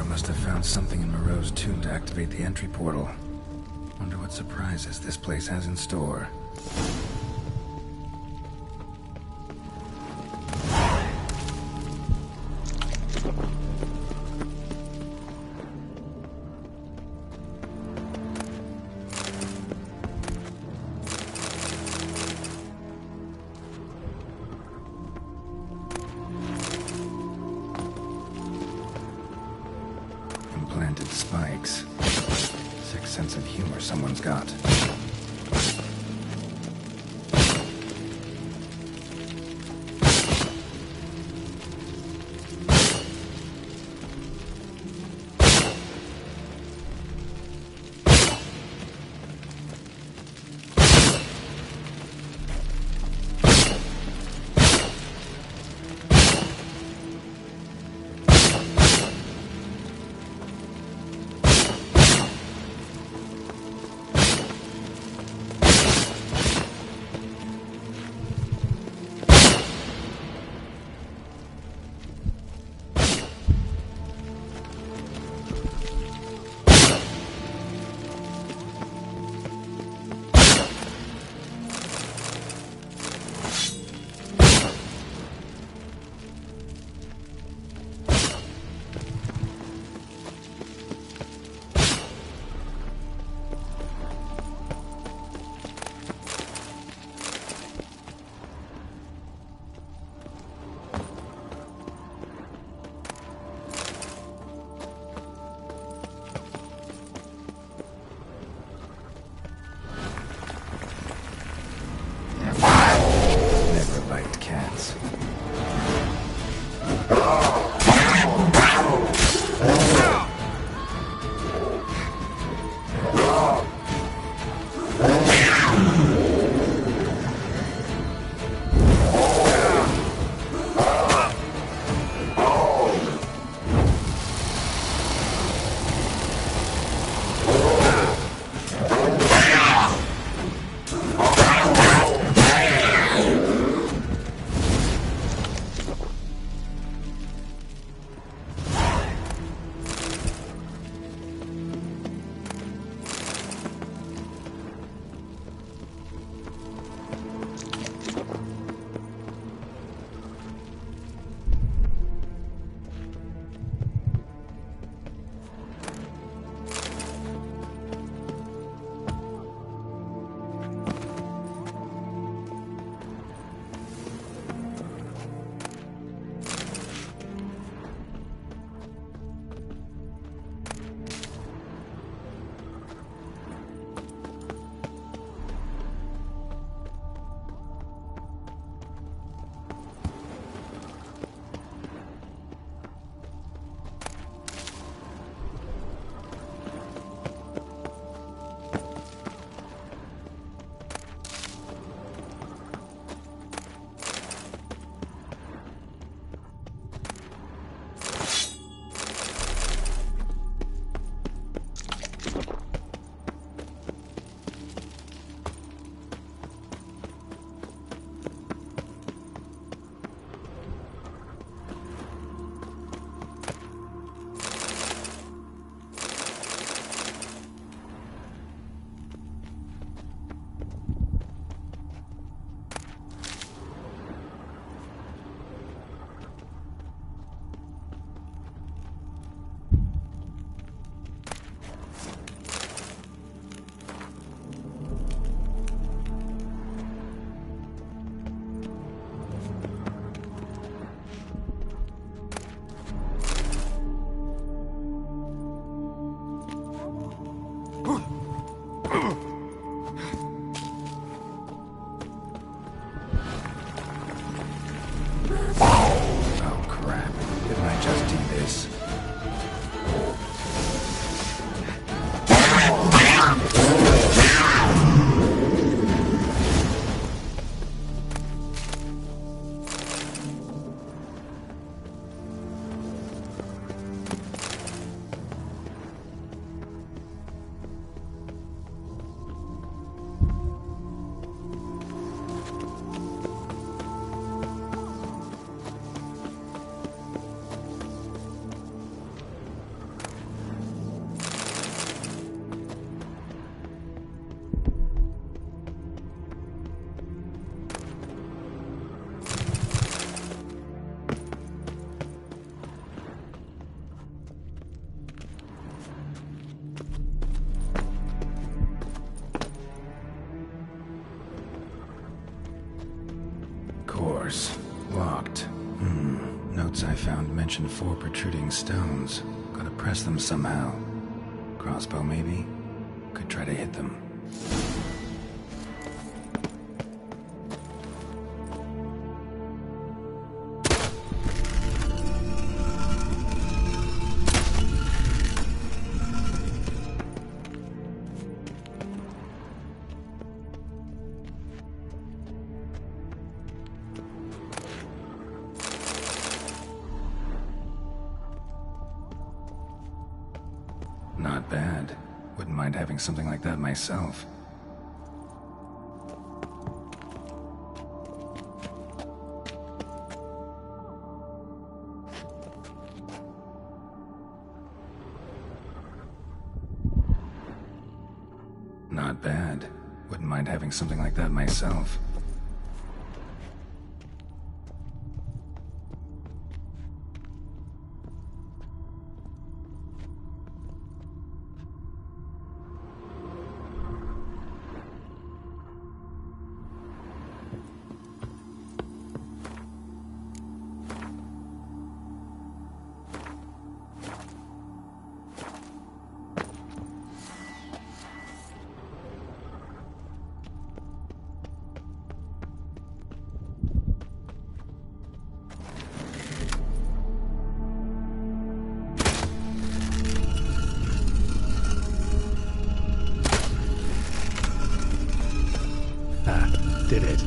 Must have found something in Moreau's tomb to activate the entry portal. Wonder what surprises this place has in store. Implanted spikes. Sick sense of humor someone's got. this. Course. Locked. Notes I found mention 4 protruding stones. Gotta press them somehow. Crossbow, maybe? Could try to hit them. Not bad. Wouldn't mind having something like that myself. Not bad. Wouldn't mind having something like that myself. Did it.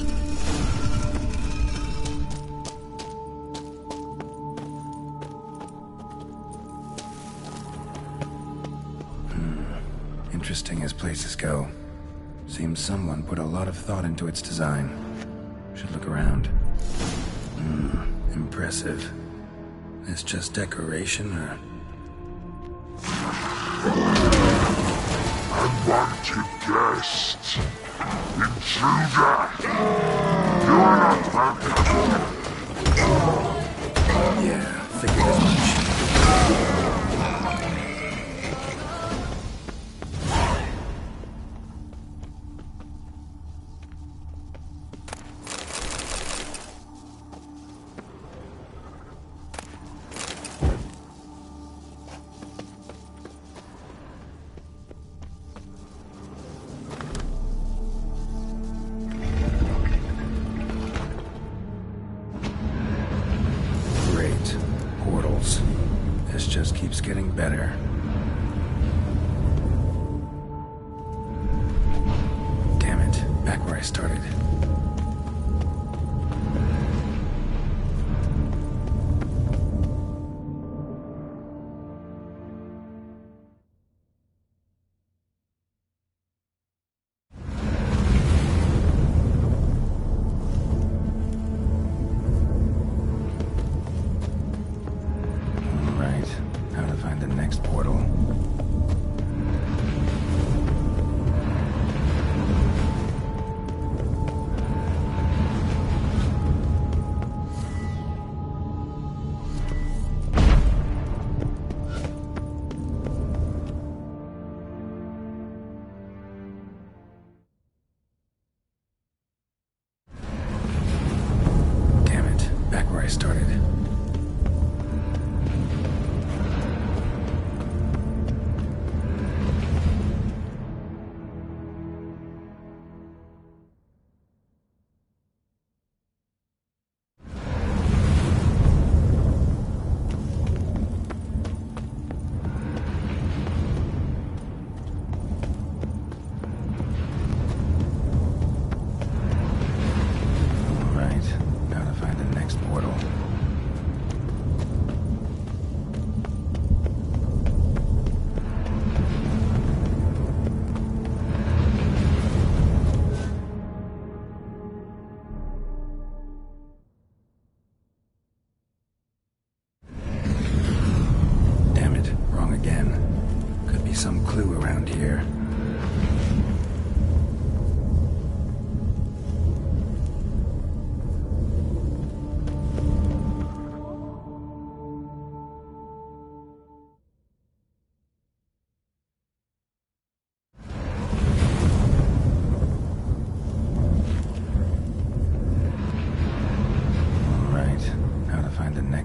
Interesting as places go. Seems someone put a lot of thought into its design. Should look around. Impressive. Is just decoration, or... Unwanted guest. Intruder! You are not welcome. Yeah, figured as much. This just keeps getting better. Damn it, back where I started.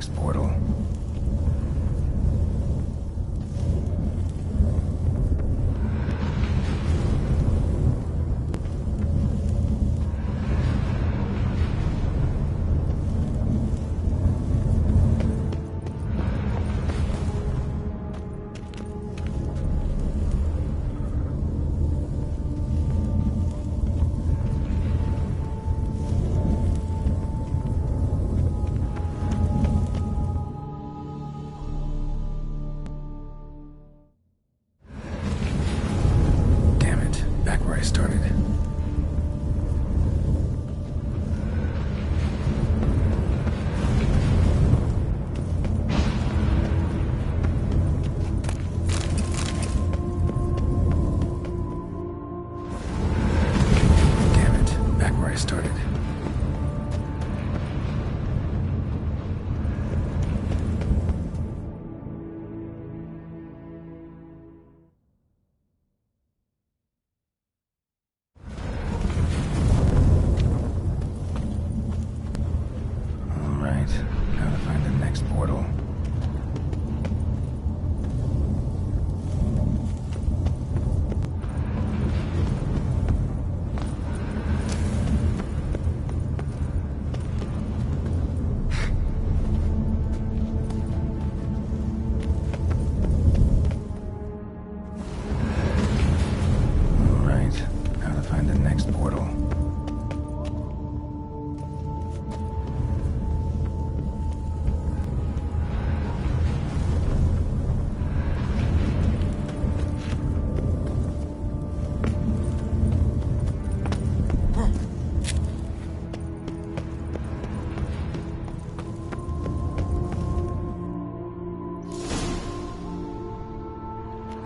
next portal.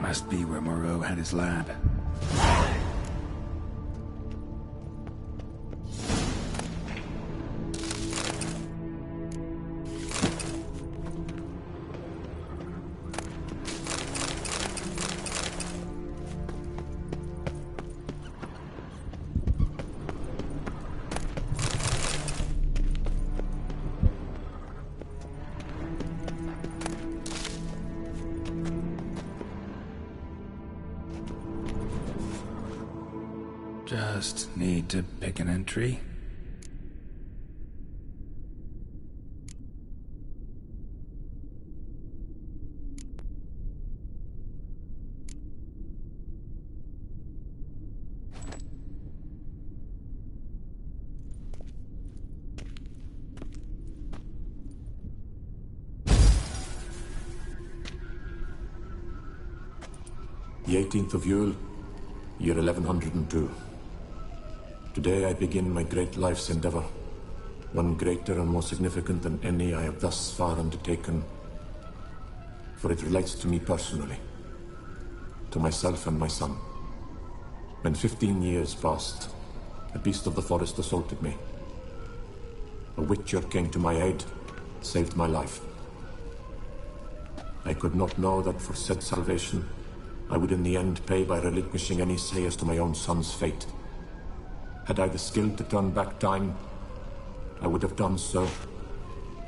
Must be where Moreau had his lab. Just need to pick an entry. The 18th of Yule, year 1102. Today I begin my great life's endeavor, one greater and more significant than any I have thus far undertaken, for it relates to me personally, to myself and my son. When 15 years passed, a beast of the forest assaulted me. A witcher came to my aid, saved my life. I could not know that for said salvation, I would in the end pay by relinquishing any say as to my own son's fate. Had I the skill to turn back time, I would have done so,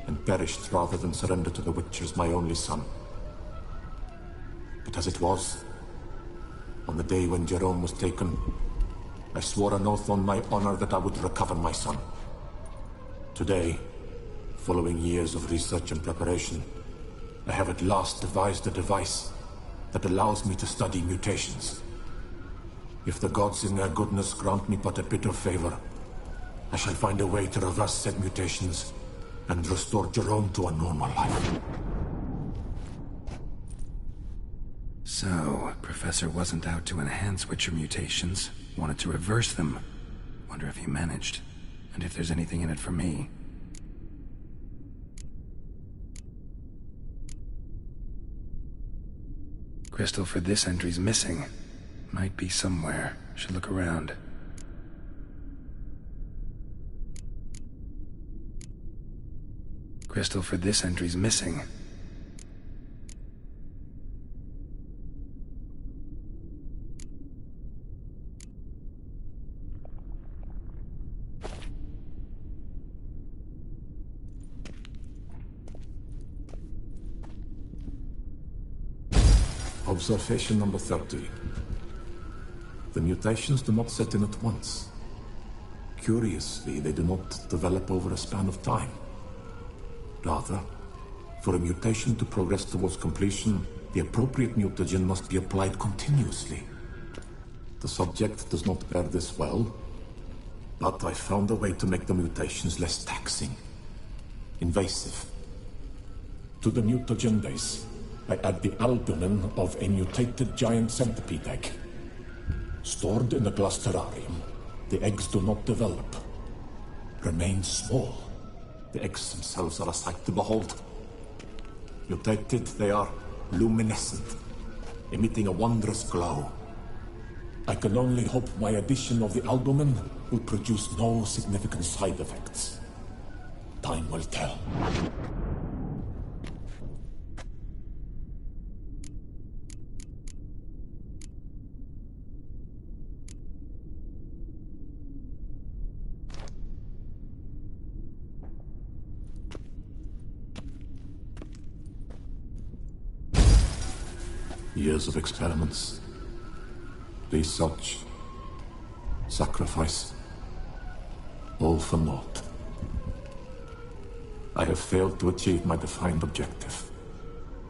and perished rather than surrender to the Witchers my only son. But as it was, on the day when Jerome was taken, I swore an oath on my honor that I would recover my son. Today, following years of research and preparation, I have at last devised a device that allows me to study mutations. If the gods in their goodness grant me but a bit of favor, I shall find a way to reverse said mutations and restore Jerome to a normal life. So, Professor wasn't out to enhance Witcher mutations, wanted to reverse them. Wonder if he managed, and if there's anything in it for me. Crystal for this entry's missing. Might be somewhere. Should look around. Crystal for this entry's missing. Observation number 30. The mutations do not set in at once. Curiously, they do not develop over a span of time. Rather, for a mutation to progress towards completion, the appropriate mutagen must be applied continuously. The subject does not bear this well, but I found a way to make the mutations less taxing, invasive. To the mutagen base, I add the albumin of a mutated giant centipede egg. Stored in a glass terrarium, the eggs do not develop, remain small. The eggs themselves are a sight to behold. Mutated, they are luminescent, emitting a wondrous glow. I can only hope my addition of the albumin will produce no significant side effects. Time will tell. Years of experiments, research, sacrifice, all for naught. I have failed to achieve my defined objective.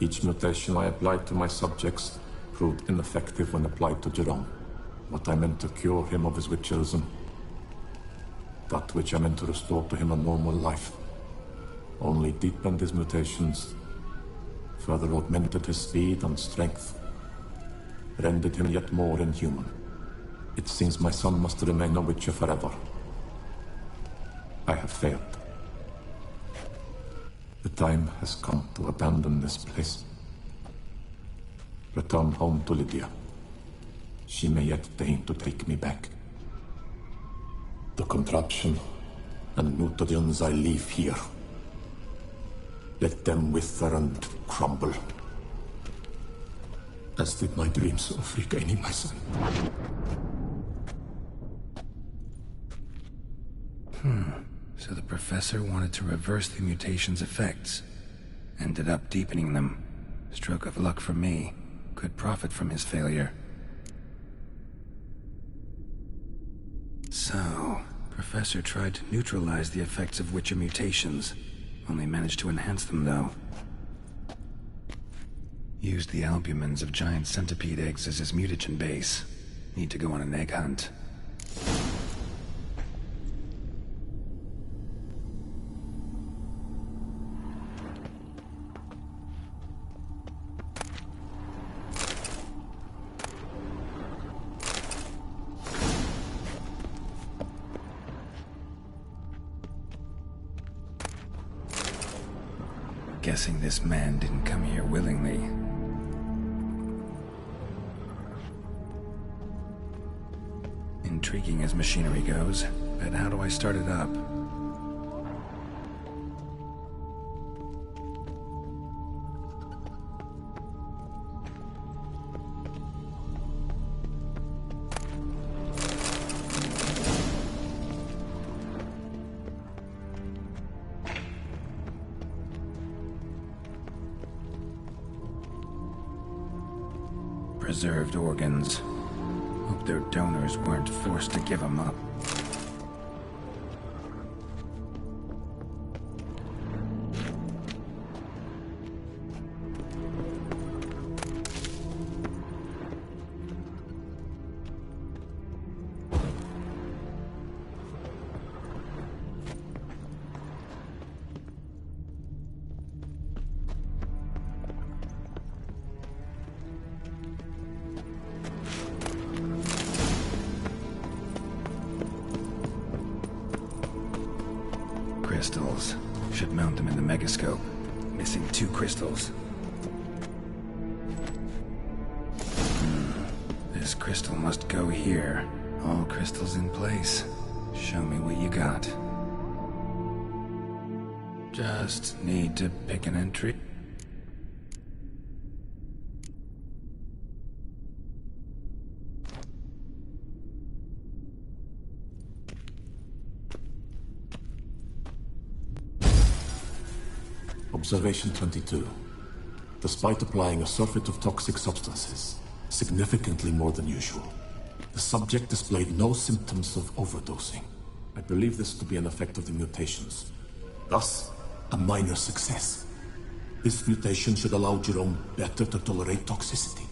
Each mutation I applied to my subjects proved ineffective when applied to Jerome. What I meant to cure him of his witcherism, that which I meant to restore to him a normal life, only deepened his mutations, further augmented his speed and strength, rendered him yet more inhuman. It seems my son must remain a witcher forever. I have failed. The time has come to abandon this place. Return home to Lydia. She may yet deign to take me back. The contraption and mutagens I leave here, let them wither and crumble, as did my dreams of regaining my son. So the professor wanted to reverse the mutation's effects. Ended up deepening them. Stroke of luck for me. Could profit from his failure. So, Professor tried to neutralize the effects of Witcher mutations. Only managed to enhance them, though. Used the albumins of giant centipede eggs as his mutagen base. Need to go on an egg hunt. Guessing this man didn't come here willingly. Intriguing as machinery goes, but how do I start it up? Preserved organs. Hope their donors weren't forced to give them up. Crystals. Should mount them in the megascope. Missing 2 crystals. This crystal must go here. All crystals in place. Show me what you got. Just need to pick an entry. Observation 22. Despite applying a surfeit of toxic substances, significantly more than usual, the subject displayed no symptoms of overdosing. I believe this to be an effect of the mutations. Thus, a minor success. This mutation should allow Jerome better to tolerate toxicity.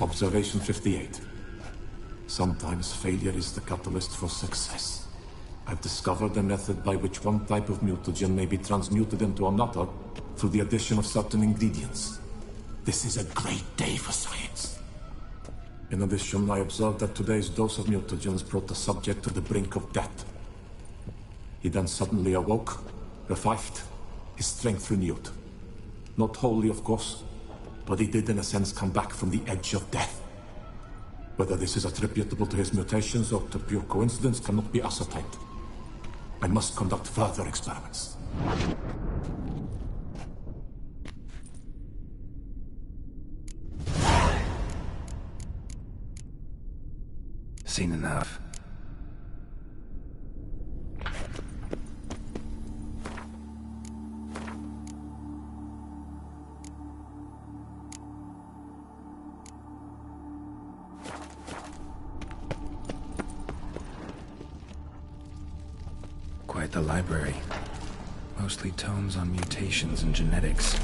Observation 58. Sometimes failure is the catalyst for success. I've discovered a method by which one type of mutagen may be transmuted into another through the addition of certain ingredients. This is a great day for science. In addition, I observed that today's dose of mutagens brought the subject to the brink of death. He then suddenly awoke, revived, his strength renewed. Not wholly, of course, but he did in a sense come back from the edge of death. Whether this is attributable to his mutations or to pure coincidence cannot be ascertained. I must conduct further experiments. Seen enough. Quite the library. Mostly tomes on mutations and genetics.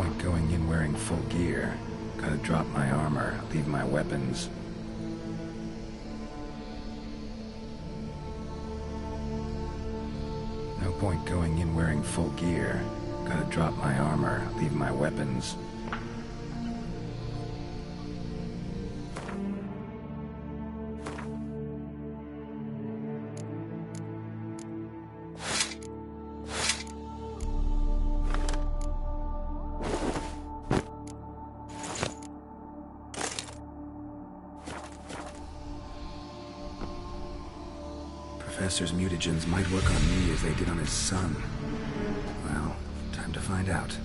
point going in wearing full gear. Gotta drop my armor, leave my weapons. No point going in wearing full gear. Gotta drop my armor, leave my weapons. Professor's mutagens might work on me as they did on his son. Well, time to find out.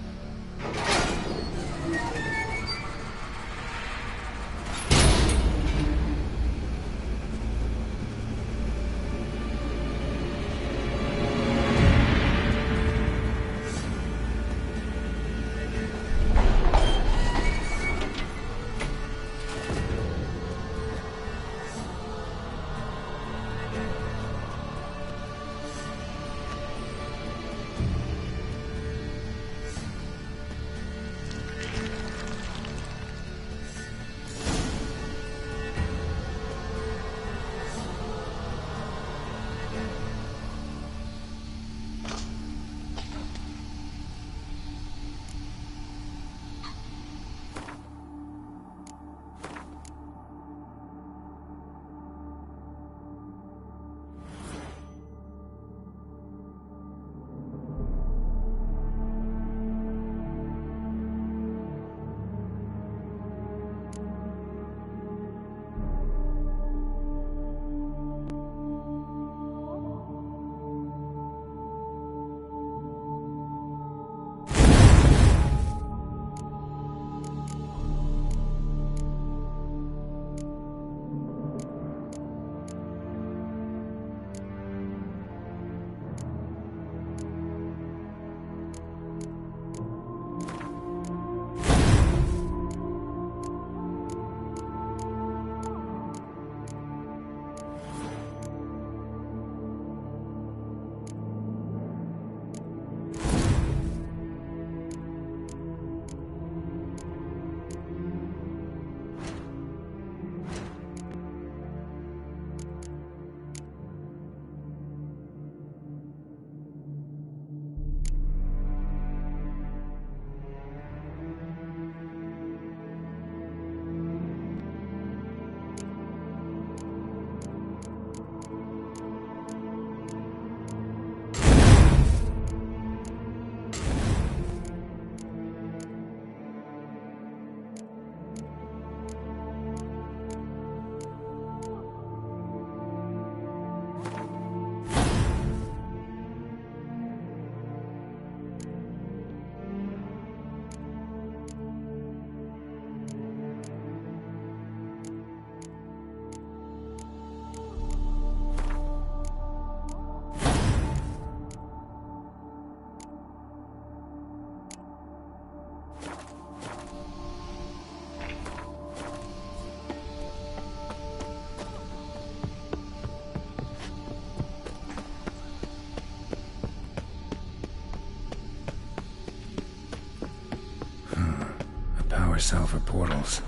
Cell for portals.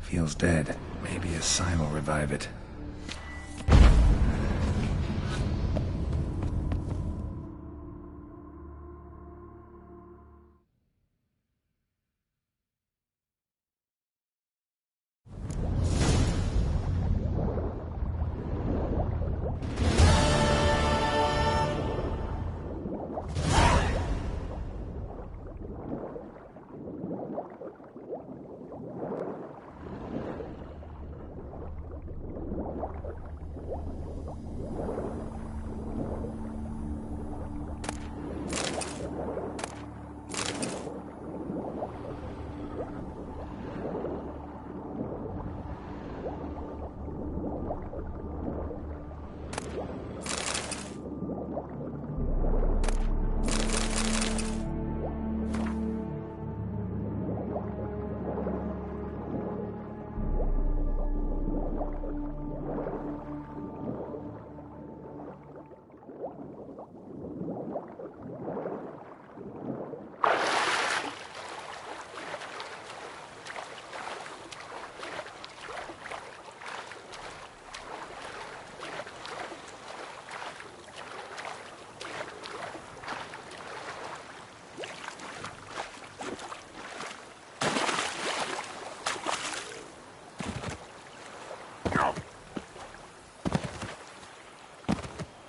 Feels dead. Maybe a sign will revive it.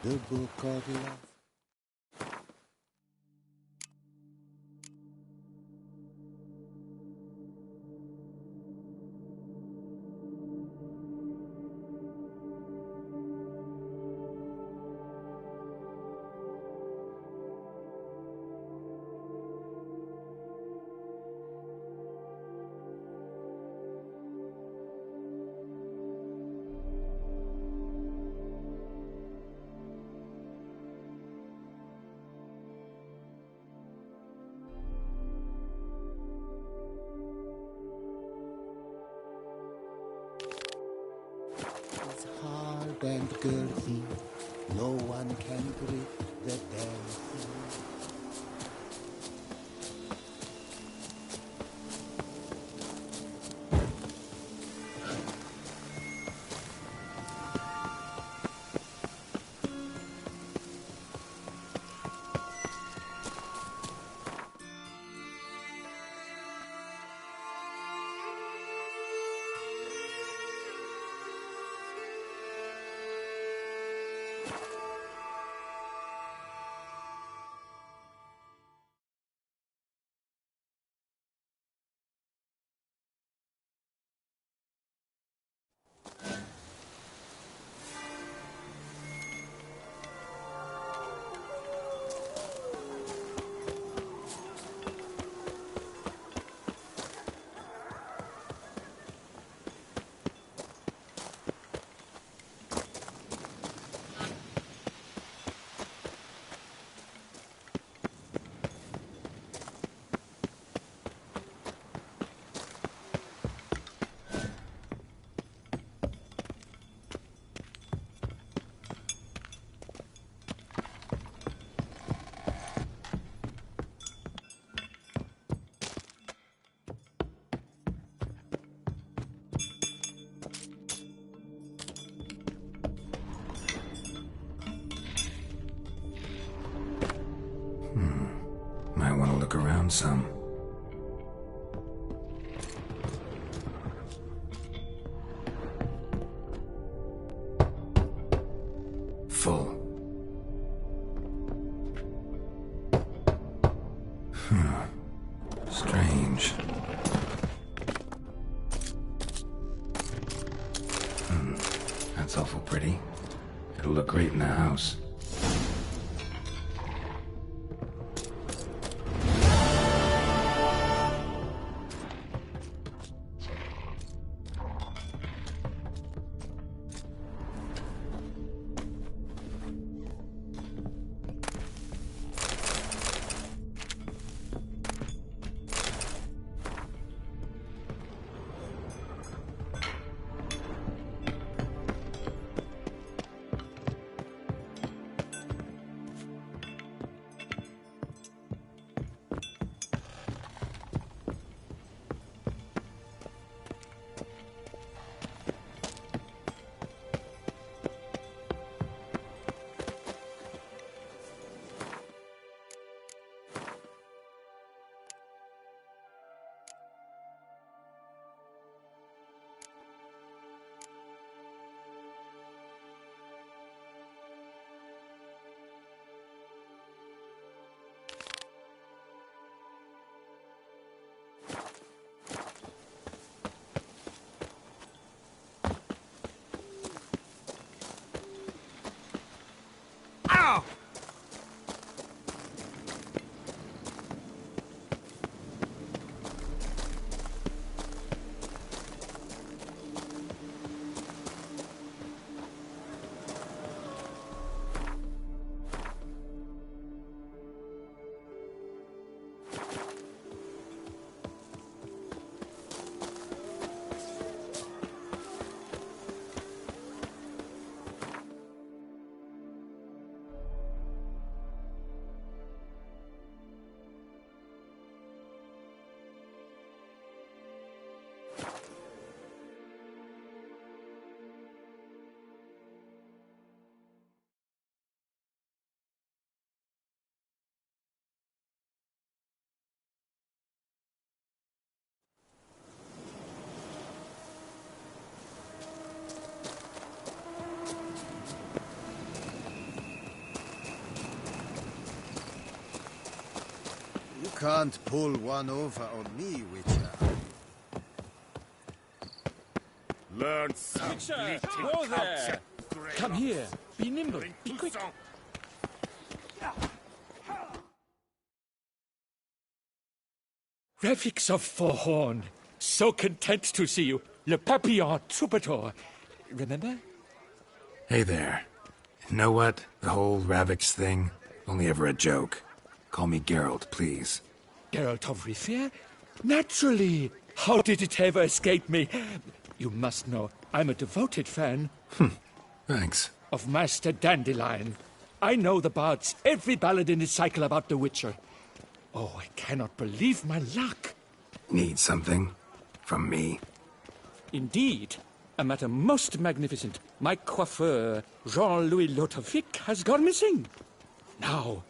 The Book of Love. It's hard and girthy, no one can grip the damn thing. Might want to look around some. Full. Strange. That's awful pretty. It'll look great in the house. can't pull one over on me, Witcher. Learn some Witcher, whoa there! Come here. Be nimble. Be quick. Refix of Forhorn. So content to see you. Le Papillon Troubadour. Remember? Hey there. Know what? The whole Ravix thing? Only ever a joke. Call me Geralt, please. Geralt of Rivia? Naturally! How did it ever escape me? You must know, I'm a devoted fan. Thanks. Of Master Dandelion. I know the bards, every ballad in his cycle about the Witcher. Oh, I cannot believe my luck. Need something? From me? Indeed. A matter most magnificent. My coiffeur, Jean-Louis Lotovic, has gone missing. Now,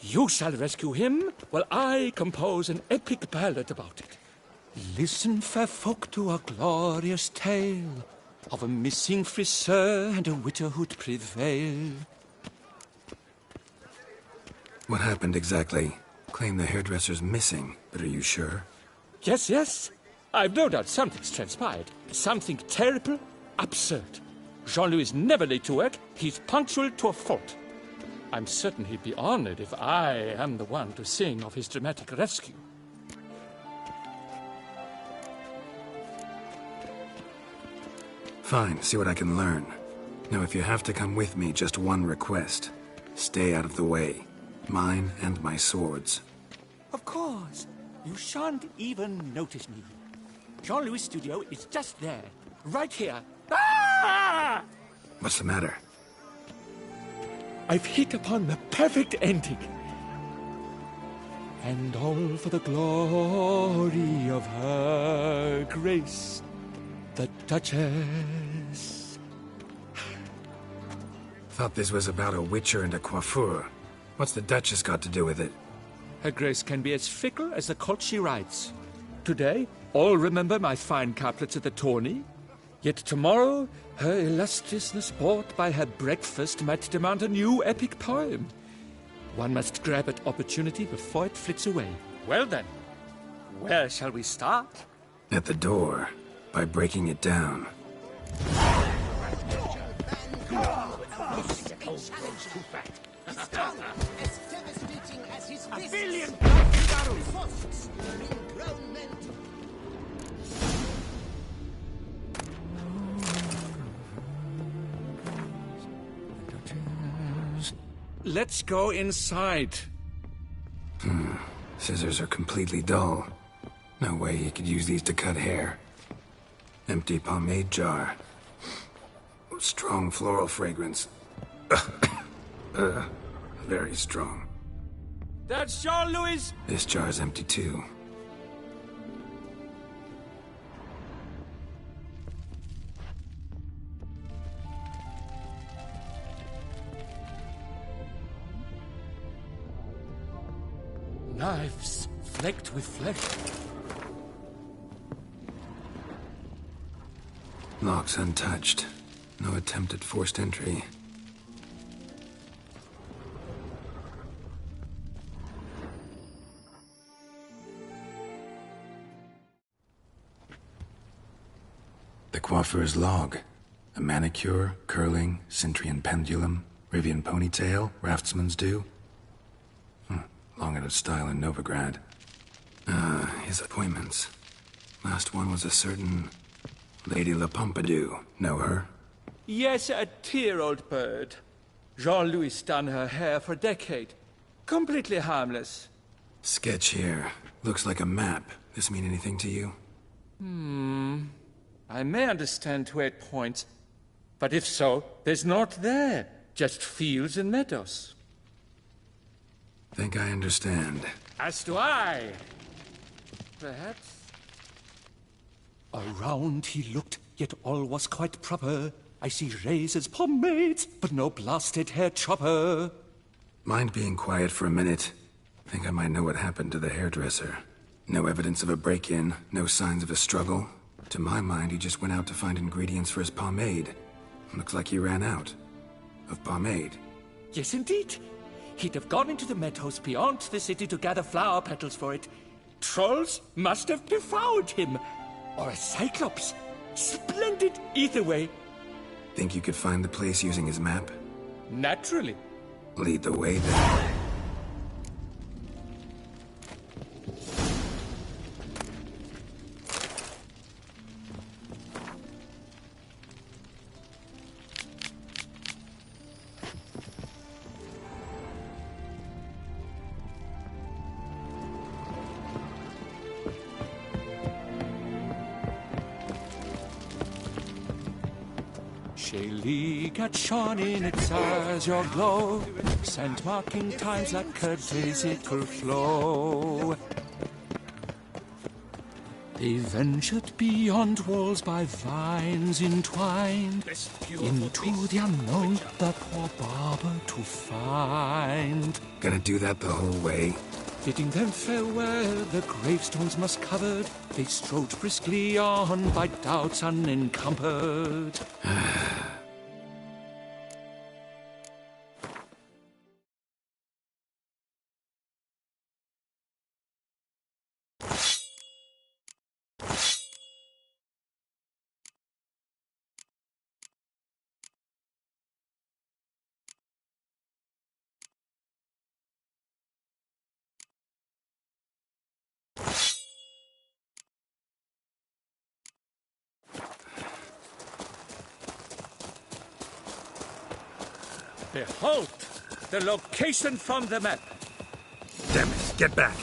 you shall rescue him, while I compose an epic ballad about it. Listen, fair folk, to a glorious tale of a missing friseur and a widowhood prevail. What happened exactly? Claim the hairdresser's missing, but are you sure? Yes, yes. I've no doubt something's transpired. Something terrible, absurd. Jean-Louis is never late to work. He's punctual to a fault. I'm certain he'd be honored if I am the one to sing of his dramatic rescue. Fine, see what I can learn. Now, if you have to come with me, just one request. Stay out of the way. Mine and my swords. Of course. You shan't even notice me. Jean-Louis' studio is just there. Right here. Ah! What's the matter? I've hit upon the perfect ending. And all for the glory of her grace, the Duchess. Thought this was about a witcher and a coiffeur. What's the Duchess got to do with it? Her grace can be as fickle as the colt she rides. Today, all remember my fine couplets at the tourney. Yet tomorrow, her illustriousness bought by her breakfast might demand a new epic poem. One must grab at opportunity before it flits away. Well then, where shall we start? At the door, by breaking it down. A billion Let's go inside. Scissors are completely dull. No way you could use these to cut hair. Empty pomade jar. Strong floral fragrance. Very strong. That's Jean-Louis. This jar's empty too. Knives flecked with flesh. Locks untouched. No attempt at forced entry. The coiffeur's log. A manicure, curling, Cintrian pendulum, Rivian ponytail, raftsman's due. Long out of style in Novigrad. His appointments. Last one was a certain Lady La Pompadour. Know her? Yes, a dear old bird. Jean-Louis done her hair for a decade. Completely harmless. Sketch here. Looks like a map. This mean anything to you? I may understand where it points, but if so, there's naught there. Just fields and meadows. Think I understand. As do I. Perhaps. Around he looked, yet all was quite proper. I see razors, pomades, but no blasted hair chopper. Mind being quiet for a minute? Think I might know what happened to the hairdresser. No evidence of a break-in, no signs of a struggle. To my mind, he just went out to find ingredients for his pomade. Looks like he ran out. Of pomade. Yes, indeed. He'd have gone into the meadows beyond the city to gather flower petals for it. Trolls must have devoured him. Or a cyclops. Splendid either way. Think you could find the place using his map? Naturally. Lead the way, then. Shaylee shone in its azure glow, sand marking times like a daisical flow. They ventured beyond walls by vines entwined, into the unknown the poor barber to find. Gonna do that the whole way? Bidding them farewell, the gravestones must covered, they strode briskly on by doubts unencumbered. Behold, the location from the map. Damn it, get back.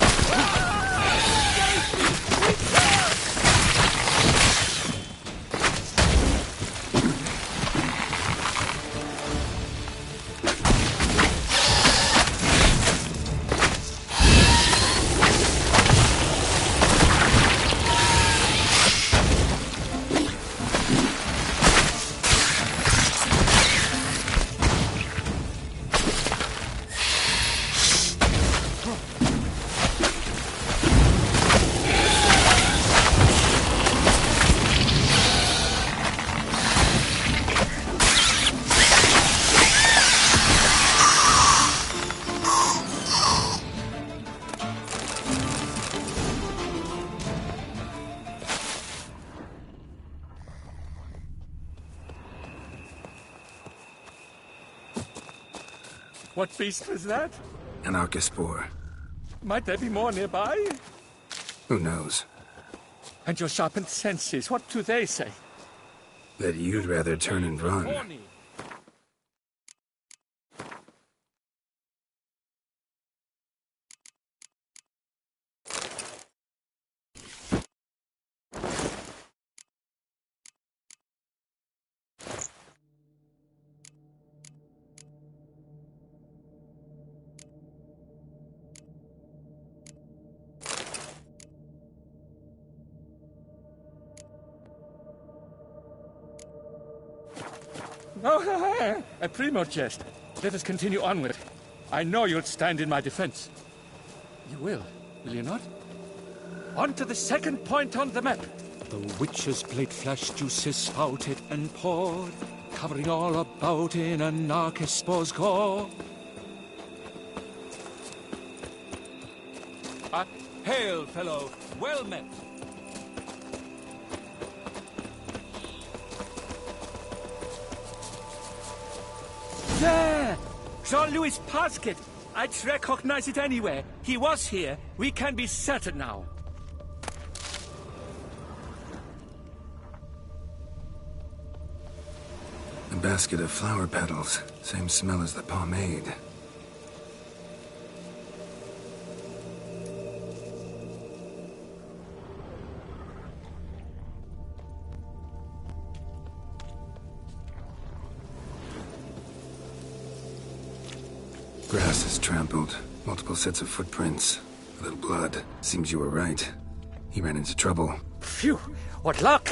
What beast was that? An archospore. Might there be more nearby? Who knows? And your sharpened senses, what do they say? That you'd rather turn and run. Oh, a primo jest. Let us continue onward. I know you'll stand in my defense. You will you not? On to the second point on the map. The witch's blade flash juices spouted and poured, covering all about in an archospore's core. Hail, fellow. Well met. There! Jean-Louis' basket! I'd recognize it anywhere. He was here. We can be certain now. A basket of flower petals. Same smell as the pomade. Grass is trampled. Multiple sets of footprints. A little blood. Seems you were right. He ran into trouble. Phew! What luck!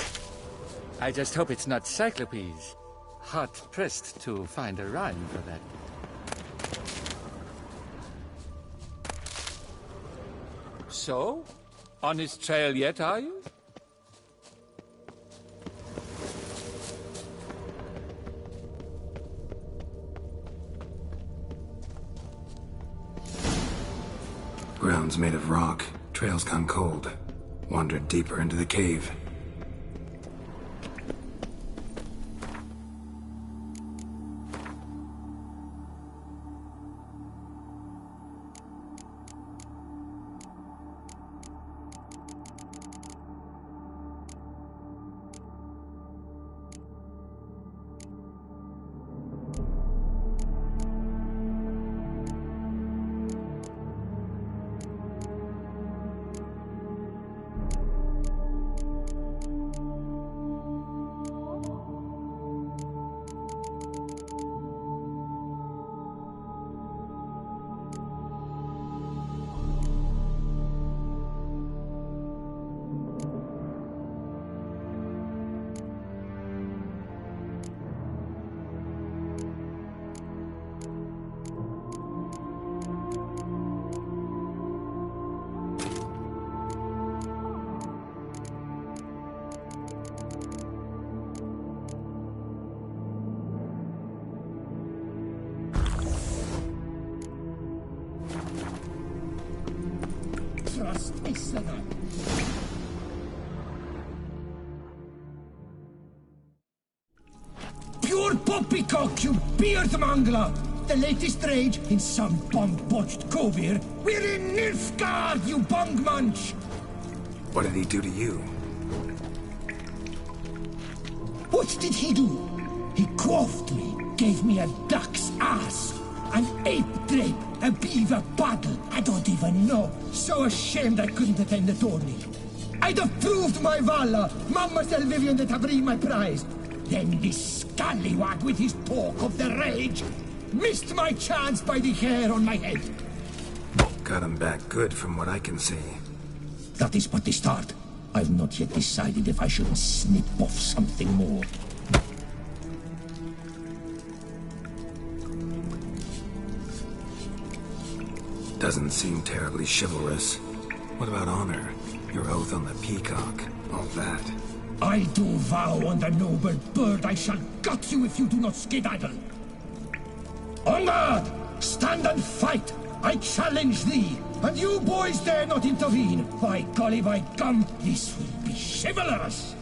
I just hope it's not Cyclopes. Hard-pressed to find a rhyme for that. So? On his trail yet, are you? slabs made of rock. Trail's gone cold. Wandered deeper into the cave. Pure poppycock, you beard mangler! The latest rage in some bum-botched cove here. We're in Nilfgaard, you bung munch! What did he do to you? What did he do? He quaffed me, gave me a duck's ass, an ape drape, a beaver paddle. I don't even know. So ashamed I couldn't attend the tourney. I'd have proved my valor. Mamma Vivian that have bring my prize. Then this scallywag with his talk of the rage missed my chance by the hair on my head. Got him back good from what I can see. That is but the start. I've not yet decided if I shouldn't snip off something more. Doesn't seem terribly chivalrous. What about honor? Your oath on the peacock? All that? I do vow on the noble bird I shall gut you if you do not skedaddle. On guard! Stand and fight! I challenge thee! And you boys dare not intervene! By golly, by gum, this will be chivalrous!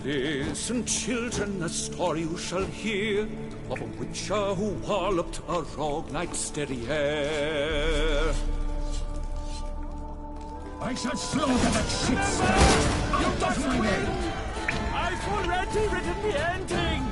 Listen, children, a story you shall hear of a witcher who walloped a rogue knight's derriere. I shall slaughter that shit scout! Out of my way! I've already written the ending!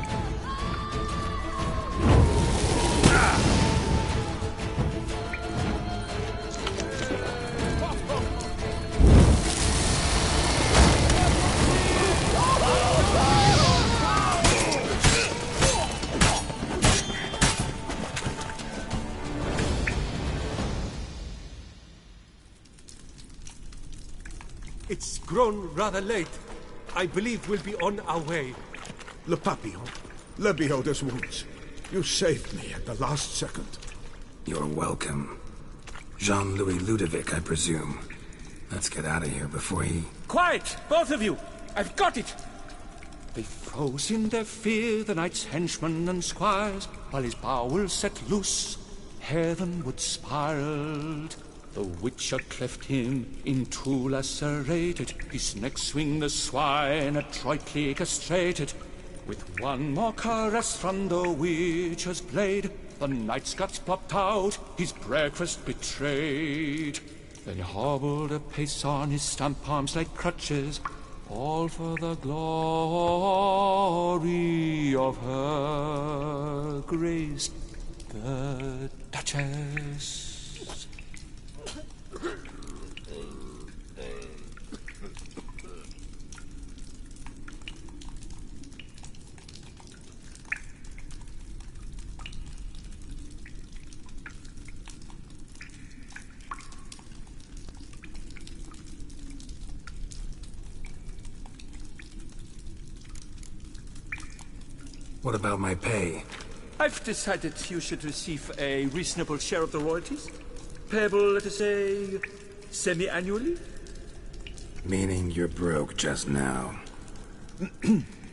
It's grown rather late. I believe we'll be on our way. Le Papillon, le Beholder's wounds. You saved me at the last second. You're welcome. Jean-Louis Ludovic, I presume. Let's get out of here before he... Quiet, both of you! I've got it! They froze in their fear, the knight's henchmen and squires, while his bowels set loose, heavenward spiraled. The witcher cleft him in two lacerated, his neck swing the swine adroitly castrated. With one more caress from the witcher's blade, the knight's guts popped out, his breakfast betrayed. Then he hobbled a pace on his stump arms like crutches, all for the glory of her grace, the Duchess. What about my pay? I've decided you should receive a reasonable share of the royalties. Payable, let us say, semi-annually? Meaning you're broke just now.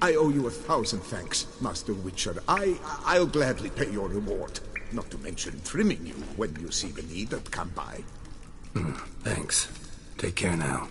I owe you 1,000 thanks, Master Witcher. I'll gladly pay your reward. Not to mention trimming you when you see the need and come by. Thanks. Take care now.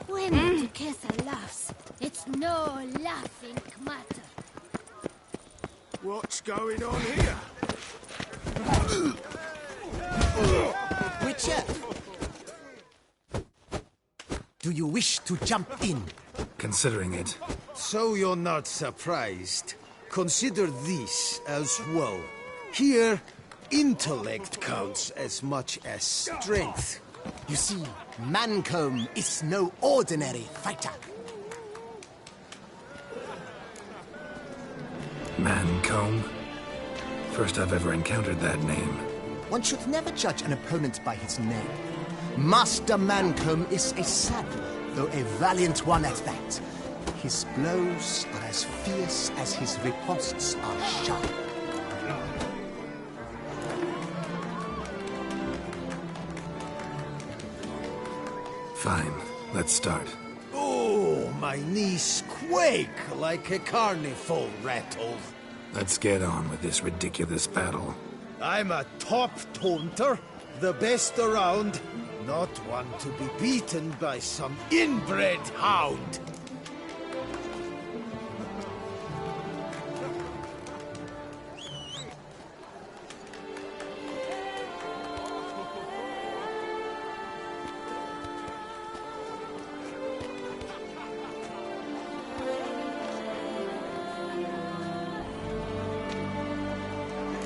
When the Duquesa laughs, it's no laughing matter. What's going on here? Witcher! Do you wish to jump in? Considering it. So you're not surprised. Consider this as well. Here, intellect counts as much as strength. You see, Mancomb is no ordinary fighter. Mancomb? First I've ever encountered that name. One should never judge an opponent by his name. Master Mancomb is a savage, though a valiant one at that. His blows are as fierce as his riposts are sharp. Fine, let's start. Oh, my knees quake like a carnival rattle. Let's get on with this ridiculous battle. I'm a top taunter, the best around, not one to be beaten by some inbred hound.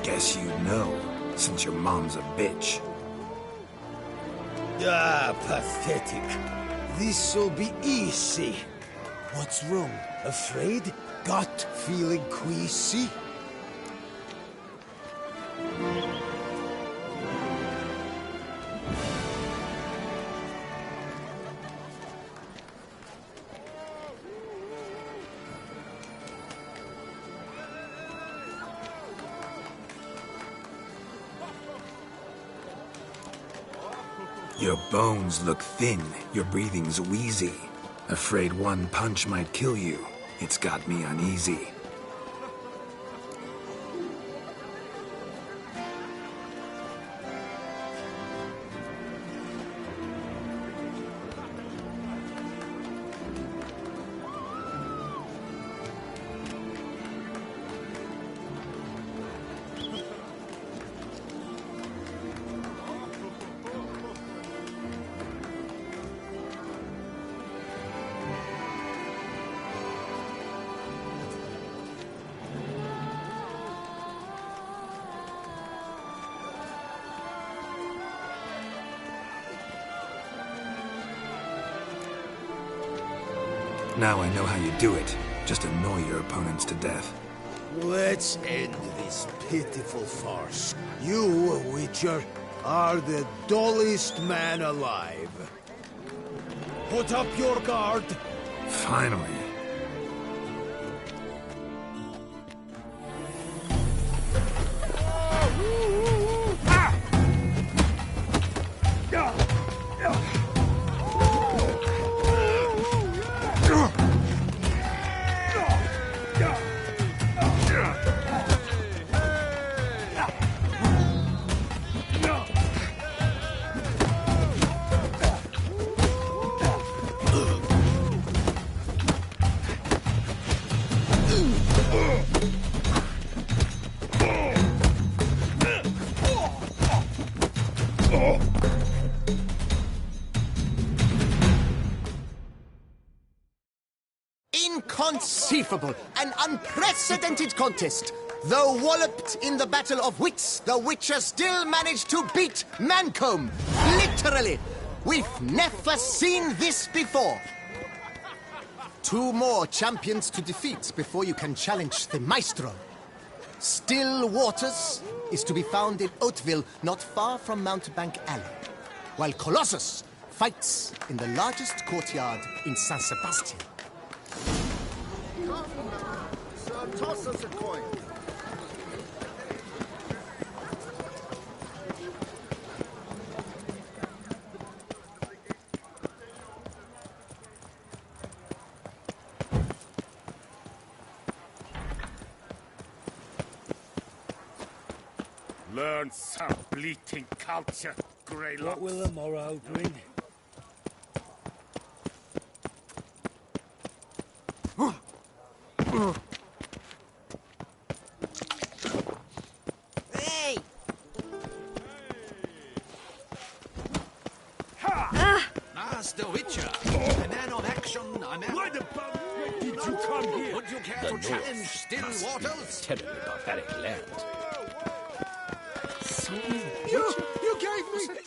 Guess you know, since your mom's a bitch. Ah, pathetic. This'll be easy. What's wrong? Afraid? Gut feeling queasy? Your bones look thin, your breathing's wheezy. Afraid one punch might kill you. It's got me uneasy. Now I know how you do it. Just annoy your opponents to death. Let's end this pitiful farce. You, Witcher, are the dullest man alive. Put up your guard. Finally. Inconceivable! An unprecedented contest! Though walloped in the battle of wits, the Witcher still managed to beat Mancomb! Literally! We've never seen this before! 2 more champions to defeat before you can challenge the Maestro. Still Waters is to be found in Oatville, not far from Mountebank Alley, while Colossus fights in the largest courtyard in San Sebastian. Come now, sir, toss us a coin. Learn some bleating culture, Greylocks. What will the morrow bring? Hey! Master Witcher, a man of action, a man... Why the bum did you come here? Would you care to challenge Still Waters? Terribly barbaric land. You gave me...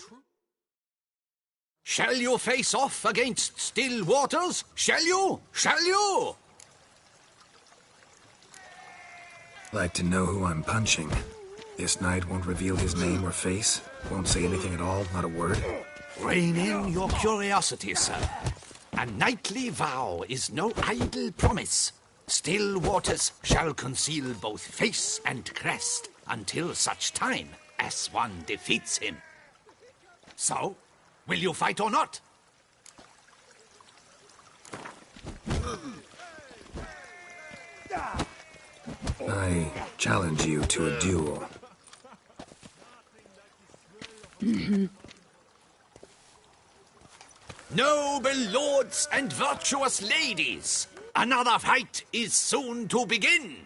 Shall you face off against Still Waters? Shall you? Shall you? Like to know who I'm punching. This knight won't reveal his name or face. Won't say anything at all, not a word. Rein in your curiosity, sir. A knightly vow is no idle promise. Still Waters shall conceal both face and crest until such time as one defeats him. So, will you fight or not? I challenge you to a duel. Noble lords and virtuous ladies, another fight is soon to begin.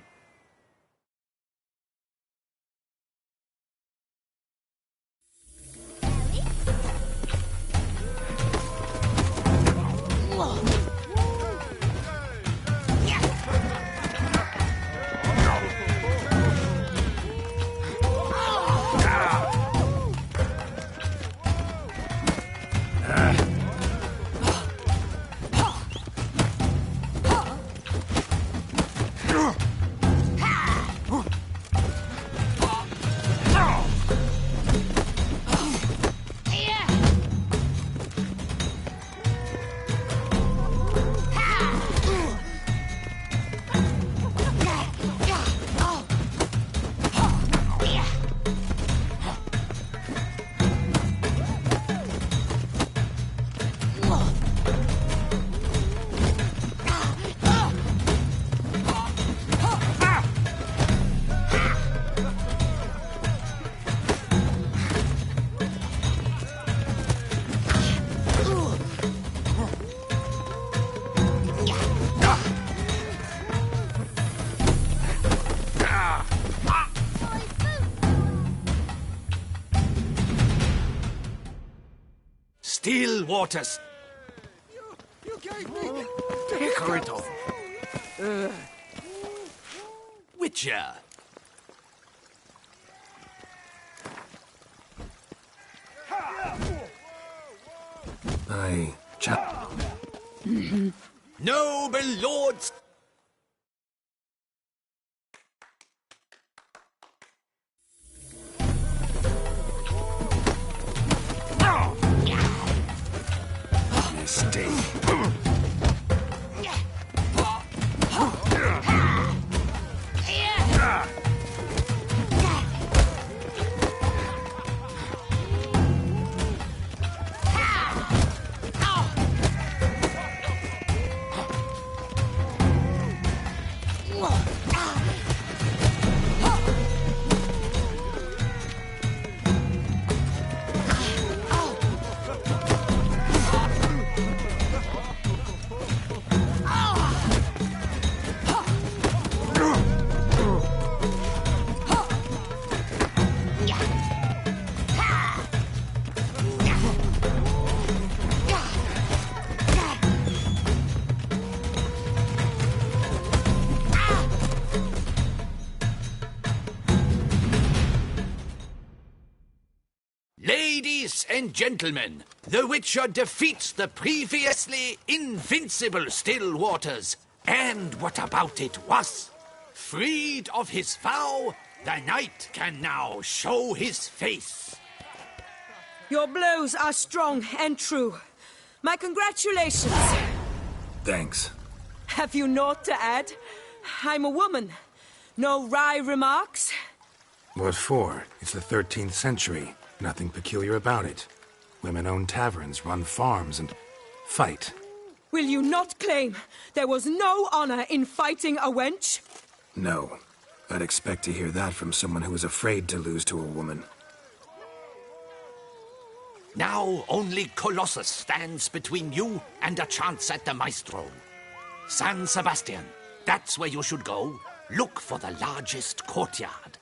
Still Waters. You gave me... Decorator. Witcher. Noble lords! Mistake. Ladies and gentlemen, the Witcher defeats the previously invincible Still Waters. And what about it was? Freed of his vow, the knight can now show his face. Your blows are strong and true. My congratulations. Thanks. Have you naught to add? I'm a woman. No wry remarks? What for? It's the 13th century. Nothing peculiar about it. Women own taverns, run farms, and fight. Will you not claim there was no honor in fighting a wench? No. I'd expect to hear that from someone who was afraid to lose to a woman. Now only Colossus stands between you and a chance at the Maestro. San Sebastian, that's where you should go. Look for the largest courtyard.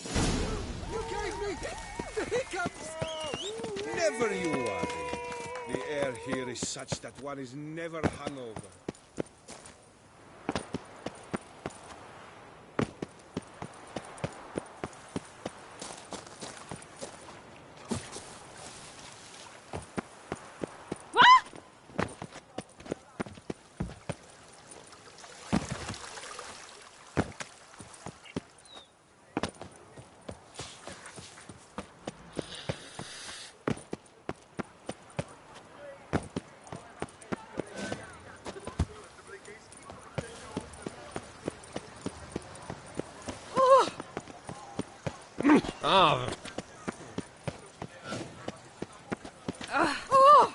You gave me the hiccups! Never you worry. The air here is such that one is never hungover.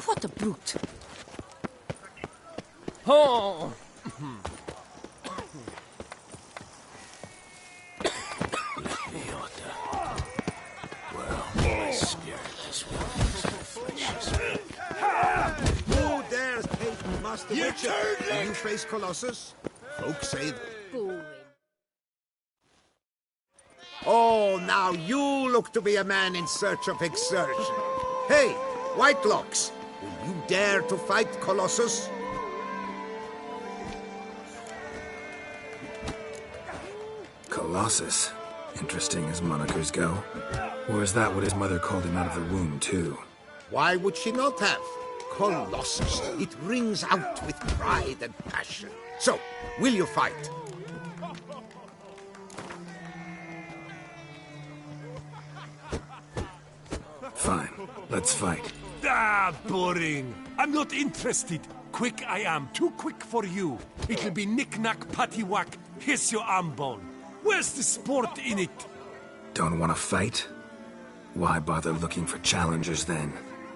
What a brute. Oh! Who dares hate Master Witcher? Will you face Colossus? Folk say... Oh, now you look to be a man in search of exertion. Hey, Whitelocks, will you dare to fight Colossus? Colossus. Interesting as monikers go. Or is that what his mother called him out of the womb, too? Why would she not have? Colossus. It rings out with pride and passion. So, will you fight? Fine. Let's fight. Ah, boring. I'm not interested. Quick I am. Too quick for you. It'll be knick-knack, paddywhack. Here's your arm bone. Where's the sport in it? Don't want to fight? Why bother looking for challengers then?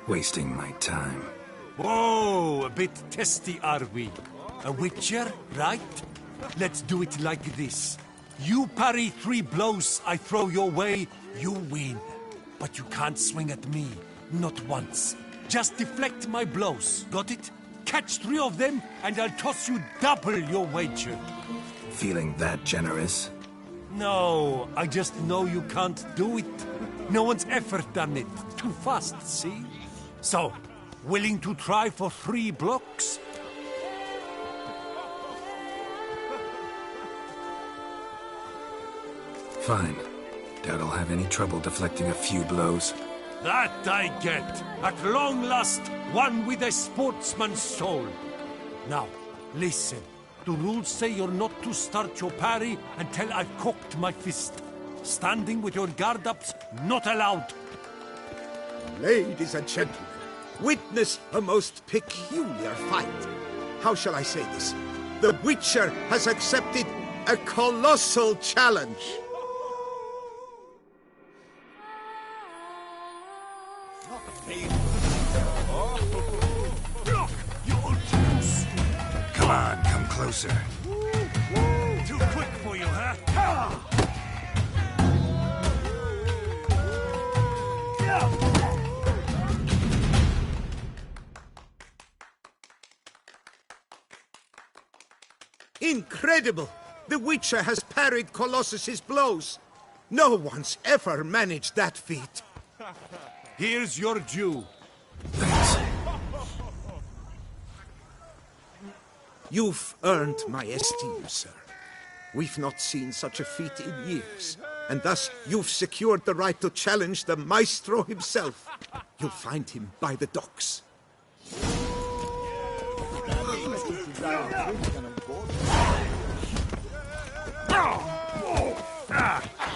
Wasting my time. Whoa, a bit testy are we? A witcher, right? Let's do it like this. You parry 3 blows I throw your way, you win. But you can't swing at me. Not once. Just deflect my blows. Got it? Catch 3 of them, and I'll toss you double your wager. Feeling that generous? No, I just know you can't do it. No one's ever done it. Too fast, see? So, willing to try for 3 blocks? Fine. Doubt I'll have any trouble deflecting a few blows. That I get. At long last, one with a sportsman's soul. Now, listen. The rules say you're not to start your parry until I've cocked my fist. Standing with your guard ups, not allowed. Ladies and gentlemen, witness a most peculiar fight. How shall I say this? The Witcher has accepted a colossal challenge. Come on, come closer. Too quick for you, huh? Incredible! The Witcher has parried Colossus's blows. No one's ever managed that feat. Here's your due. You've earned my esteem, sir. We've not seen such a feat in years, and thus you've secured the right to challenge the Maestro himself. You'll find him by the docks.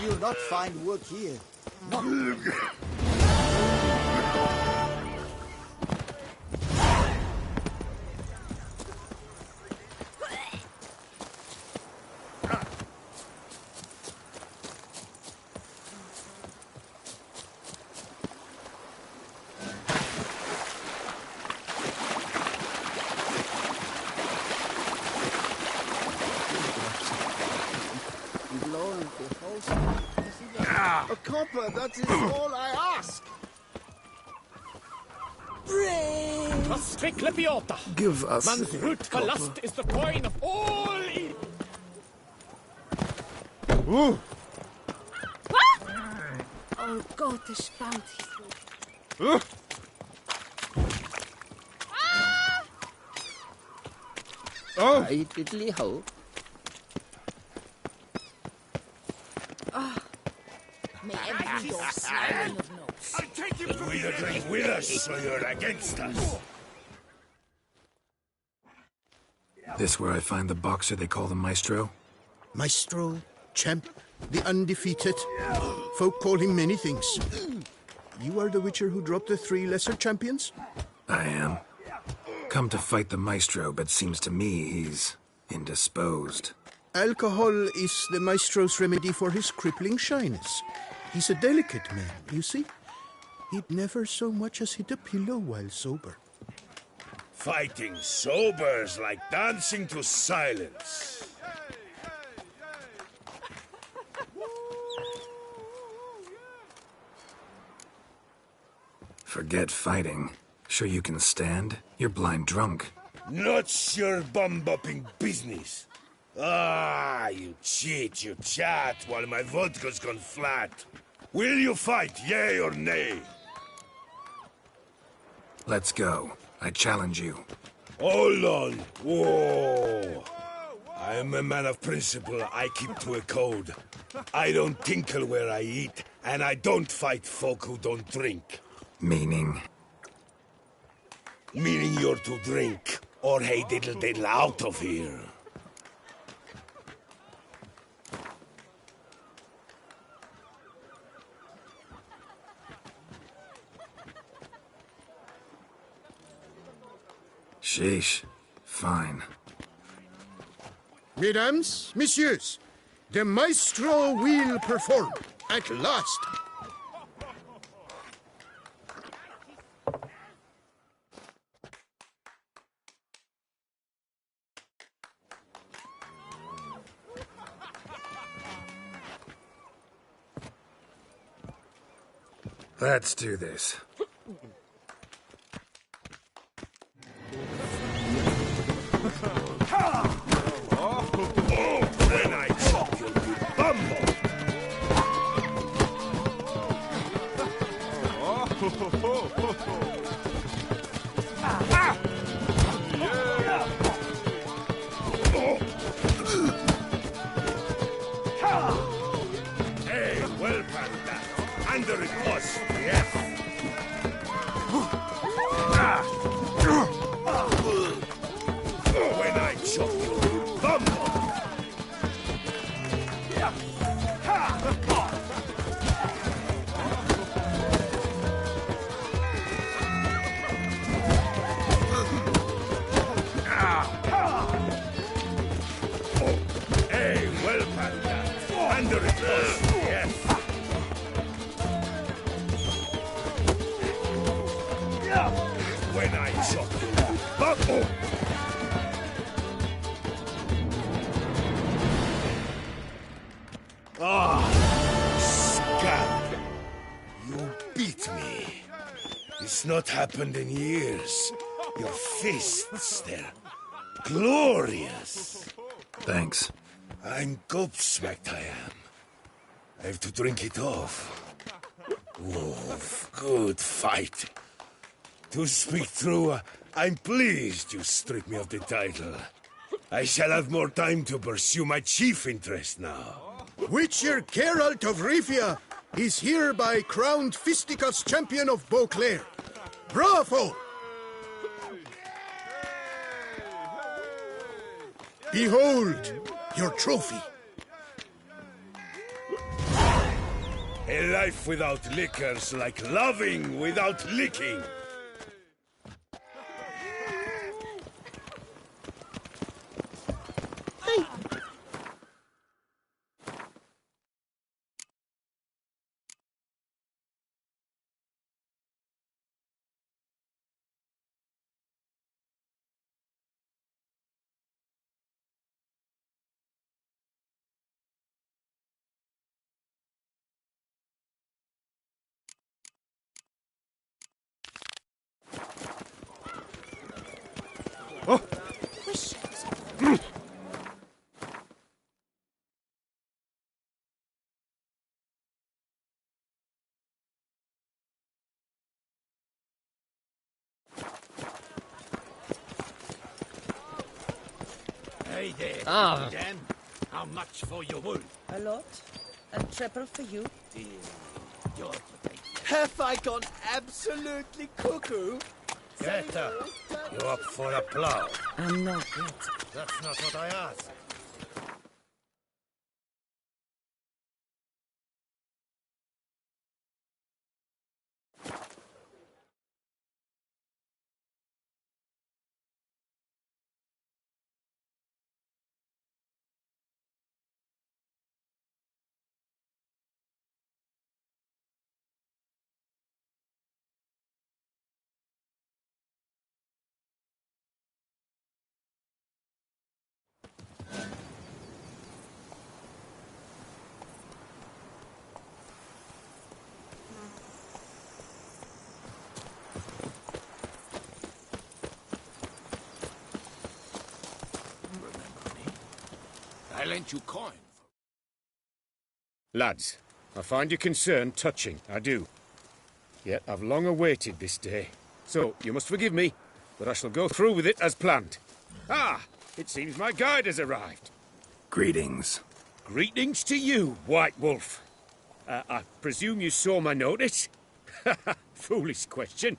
You'll not find work here. Not. A copper, that is all I ask. Give us Man's root for lust is the coin of all evil. Oh, Gotish bounty. Oh! I diddly ho. May every door smiling of notes. I'll take him We the drink with us, so you're against us. This where I find the boxer they call the Maestro? Maestro, champ, the undefeated. Folk call him many things. You are the Witcher who dropped the 3 lesser champions? I am. Come to fight the Maestro, but seems to me he's indisposed. Alcohol is the Maestro's remedy for his crippling shyness. He's a delicate man, you see. He'd never so much as hit a pillow while sober. Fighting sober's like dancing to silence. Forget fighting. Sure you can stand? You're blind drunk. Not your bum-bopping business. Ah, you cheat, you chat, while my vodka's gone flat. Will you fight, yea or nay? Let's go. I challenge you. Hold on. Whoa. I'm a man of principle. I keep to a code. I don't tinkle where I eat, and I don't fight folk who don't drink. Meaning? Meaning you're to drink, or hey diddle-diddle out of here. Sheesh. Fine. Mesdames, messieurs, the Maestro will perform at last. Let's do this. When I chop you'll be bumble. Hey, well done that. Under it was, yes. It's not happened in years. Your fists, they're glorious. Thanks. I'm gobsmacked, I am. I have to drink it off. Oh, good fight. To speak true, I'm pleased you stripped me of the title. I shall have more time to pursue my chief interest now. Witcher Geralt of Rivia is hereby crowned Fisticuffs champion of Beauclair. Bravo! Behold your trophy. A life without liquor's like loving without licking. Oh. Hey there, Ah. Dan. How much for your wool? A lot. A triple for you. Dear, you're Have I gone absolutely cuckoo? Greta, you up for a plow? I'm not yet. That's not what I asked. I lent you coin. Lads, I find your concern touching, I do. Yet I've long awaited this day. So, you must forgive me, but I shall go through with it as planned. Ah! It seems my guide has arrived. Greetings. Greetings to you, White Wolf. I presume you saw my notice? Foolish question.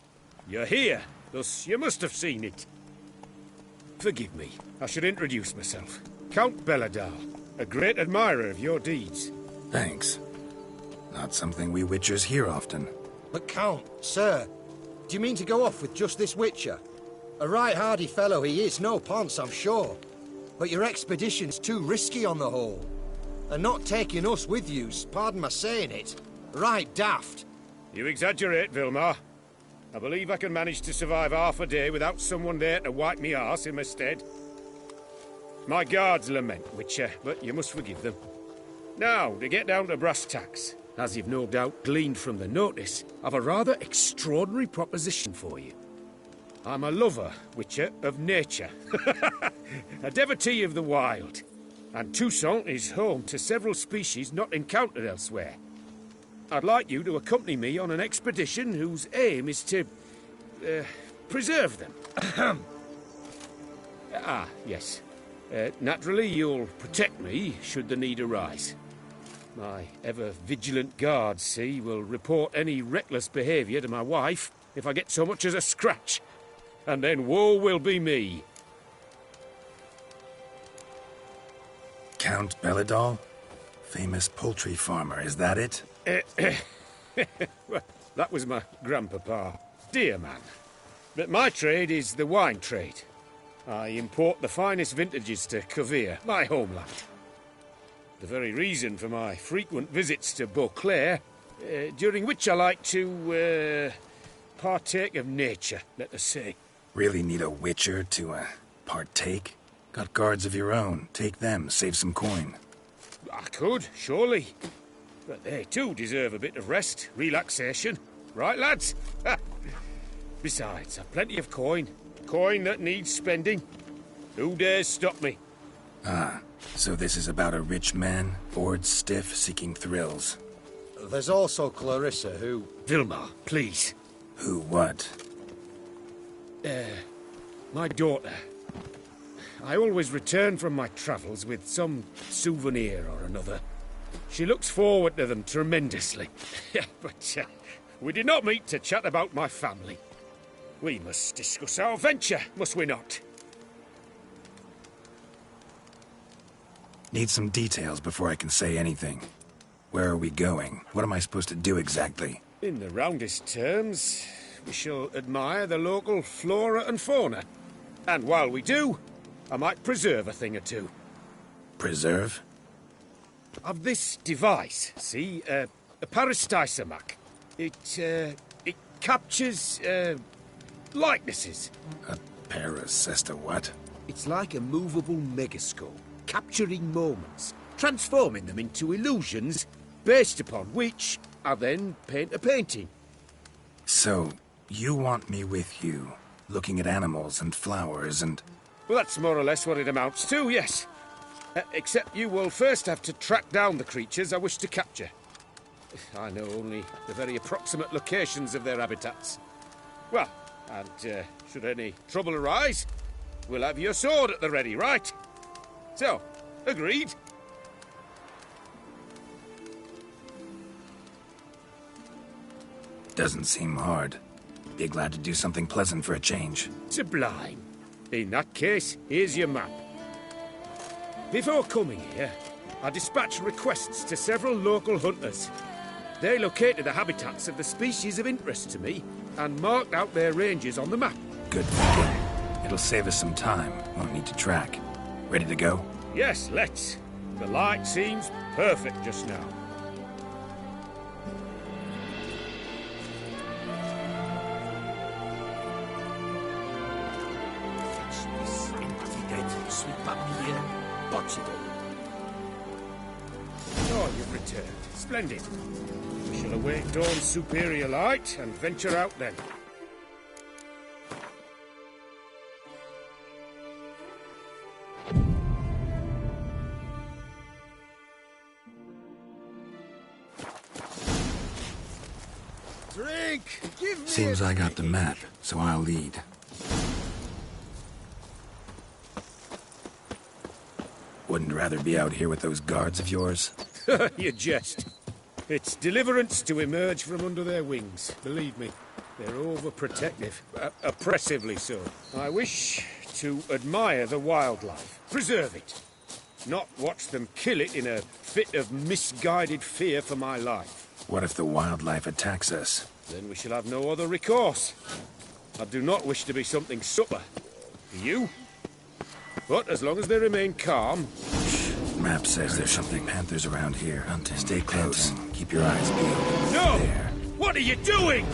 You're here, thus you must have seen it. Forgive me, I should introduce myself. Count Belladal, a great admirer of your deeds. Thanks. Not something we Witchers hear often. But Count, sir, do you mean to go off with just this Witcher? A right hardy fellow he is, no ponce, I'm sure. But your expedition's too risky on the whole. And not taking us with you's, pardon my saying it, right daft. You exaggerate, Vilmar. I believe I can manage to survive half a day without someone there to wipe me arse in my stead. My guards lament, Witcher, but you must forgive them. Now, to get down to brass tacks, as you've no doubt gleaned from the notice, I've a rather extraordinary proposition for you. I'm a lover, Witcher, of nature. A devotee of the wild. And Toussaint is home to several species not encountered elsewhere. I'd like you to accompany me on an expedition whose aim is to... preserve them. Yes. Naturally, you'll protect me should the need arise. My ever-vigilant guards, see, will report any reckless behaviour to my wife if I get so much as a scratch. And then woe will be me. Count Belladal? Famous poultry farmer, is that it? Well, that was my grandpapa. Dear man. But my trade is the wine trade. I import the finest vintages to Covere, my homeland. The very reason for my frequent visits to Beauclair, during which I like to, partake of nature, let us say. Really need a Witcher to, partake? Got guards of your own. Take them, save some coin. I could, surely. But they too deserve a bit of rest, relaxation. Right, lads? Besides, I've plenty of coin. Coin that needs spending. Who dares stop me? Ah, so this is about a rich man, bored stiff, seeking thrills. There's also Clarissa, who... Vilma, please. Who what? My daughter. I always return from my travels with some souvenir or another. She looks forward to them tremendously. But we did not meet to chat about my family. We must discuss our venture, must we not? Need some details before I can say anything. Where are we going? What am I supposed to do exactly? In the roundest terms, we shall admire the local flora and fauna. And while we do, I might preserve a thing or two. Preserve? Of this device, see? A parastysamac. It captures, likenesses. A parasesta what? It's like a movable megascope, capturing moments, transforming them into illusions, based upon which I then paint a painting. So, you want me with you, looking at animals and flowers and... Well, that's more or less what it amounts to, yes. Except you will first have to track down the creatures I wish to capture. I know only the very approximate locations of their habitats. Well, and should any trouble arise, we'll have your sword at the ready, right? So, agreed? Doesn't seem hard. Be glad to do something pleasant for a change. Sublime. In that case, here's your map. Before coming here, I dispatched requests to several local hunters. They located the habitats of the species of interest to me and marked out their ranges on the map. Good thinking. It'll save us some time. Won't need to track. Ready to go? Yes, let's. The light seems perfect just now. Oh, you've returned. Splendid. We shall await dawn's superior light and venture out then. Drink! Give me Seems I got the map, so I'll lead. Wouldn't rather be out here with those guards of yours? You jest. It's deliverance to emerge from under their wings, believe me. They're overprotective, oppressively so. I wish to admire the wildlife, preserve it, not watch them kill it in a fit of misguided fear for my life. What if the wildlife attacks us? Then we shall have no other recourse. I do not wish to be something supper. Do you? But as long as they remain calm... Map says there's something panthers around here. Hunting. Stay close. Keep your eyes peeled. No! There. What are you doing?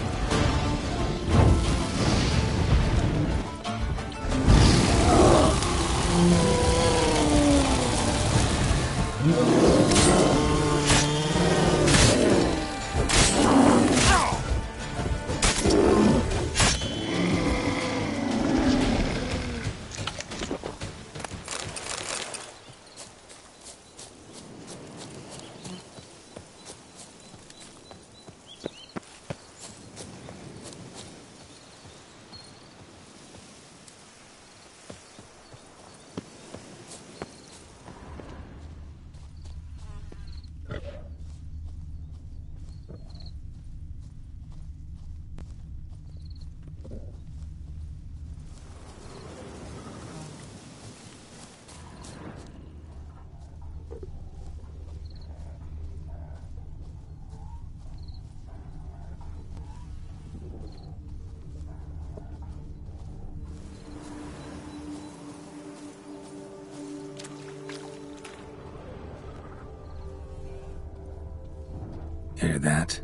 Hear that?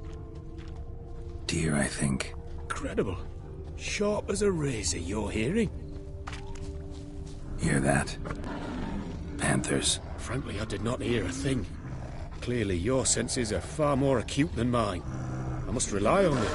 Deer, I think. Incredible. Sharp as a razor, your hearing. Hear that? Panthers. Frankly, I did not hear a thing. Clearly, your senses are far more acute than mine. I must rely on them.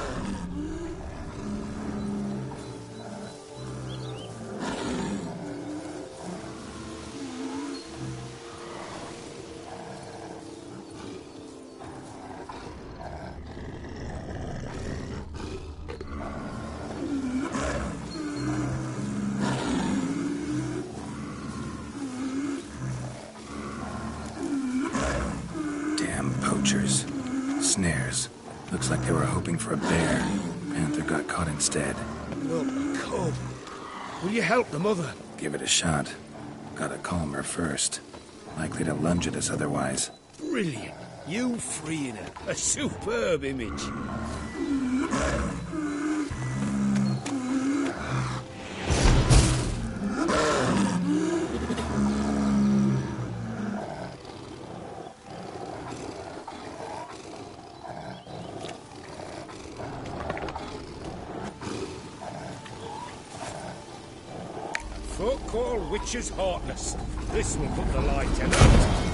poachers. Snares. Looks like they were hoping for a bear. Panther got caught instead. Look, come. Will you help the mother? Give it a shot. Gotta calm her first. Likely to lunge at us otherwise. Brilliant. You freeing her. A superb image. Folk call witches heartless. This will put the light out.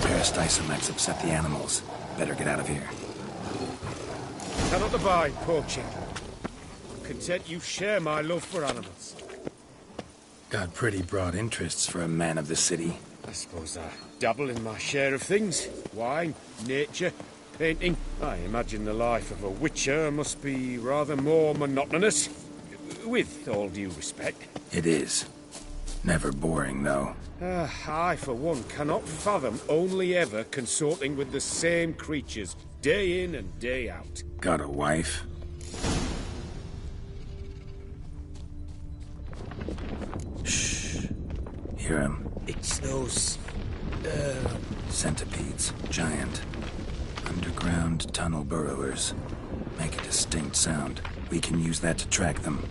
Parasticemites upset the animals. Better get out of here. Cannot abide poaching. Content you share my love for animals. Got pretty broad interests for a man of the city. I suppose I dabble in my share of things. Wine, nature, painting. I imagine the life of a witcher must be rather more monotonous. With all due respect. It is. Never boring, though. I, for one, cannot fathom only ever consorting with the same creatures, day in and day out. Got a wife? Shh. Hear him. It's those... Centipedes. Giant. Underground tunnel burrowers. Make a distinct sound. We can use that to track them.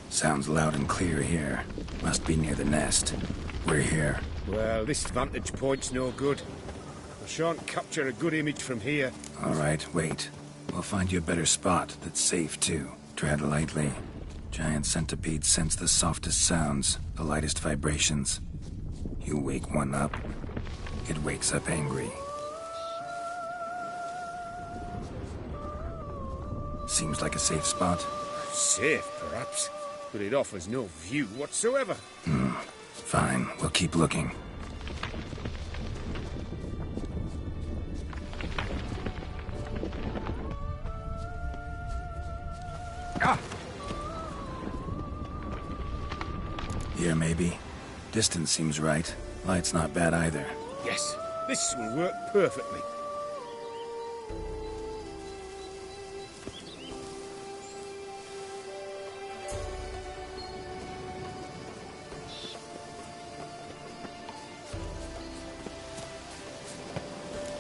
Sounds loud and clear here. Must be near the nest. We're here. Well, this vantage point's no good. I shan't capture a good image from here. All right, wait. We'll find you a better spot that's safe, too. Tread lightly. Giant centipedes sense the softest sounds, the lightest vibrations. You wake one up, it wakes up angry. Seems like a safe spot. Safe, perhaps, but it offers no view whatsoever. Fine, we'll keep looking. Here, maybe. Distance seems right. Light's not bad either. Yes, this will work perfectly.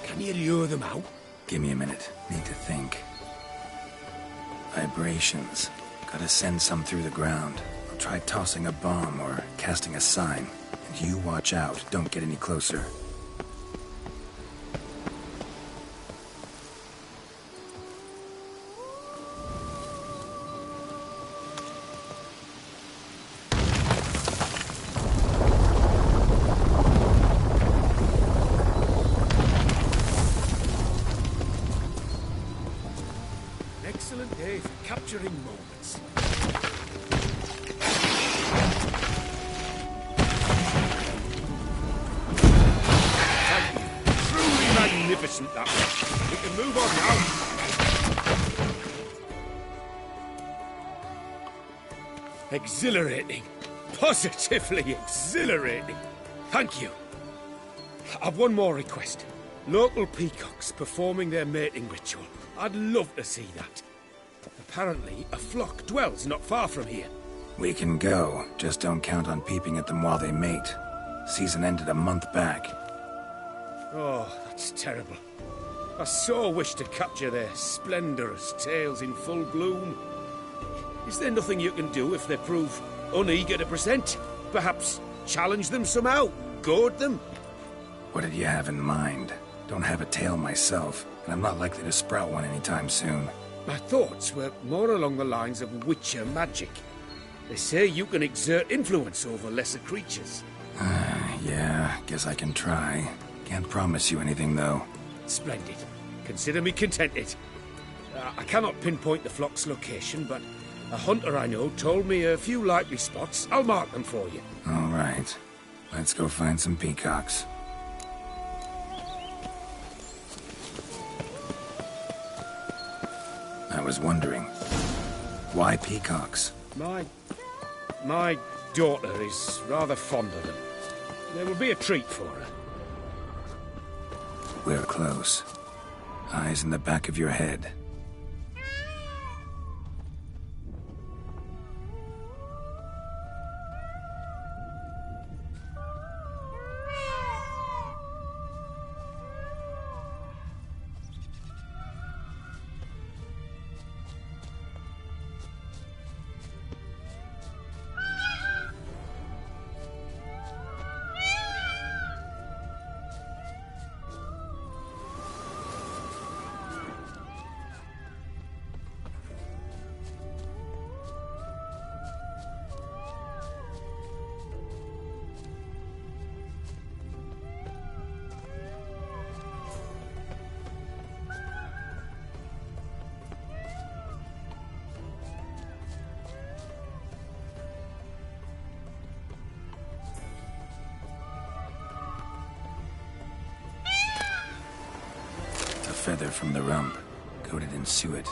Can you lure them out? Give me a minute. Need to think. Vibrations. Gotta send some through the ground. I'll try tossing a bomb or casting a sign. And you watch out. Don't get any closer. Excellent day for capturing moments. Thank you. Truly magnificent, that one. We can move on now. Exhilarating. Positively exhilarating. Thank you. I've one more request. Local peacocks performing their mating ritual. I'd love to see that. Apparently, a flock dwells not far from here. We can go. Just don't count on peeping at them while they mate. Season ended a month back. Oh, that's terrible. I so wish to capture their splendorous tails in full bloom. Is there nothing you can do if they prove uneager to present? Perhaps challenge them somehow? Goad them? What did you have in mind? Don't have a tail myself, and I'm not likely to sprout one anytime soon. My thoughts were more along the lines of witcher magic. They say you can exert influence over lesser creatures. Yeah, guess I can try. Can't promise you anything, though. Splendid. Consider me contented. I cannot pinpoint the flock's location, but a hunter I know told me a few likely spots. I'll mark them for you. All right. Let's go find some peacocks. I was wondering, why peacocks? My daughter is rather fond of them. There will be a treat for her. We're close. Eyes in the back of your head. Feather from the rump, coated in suet.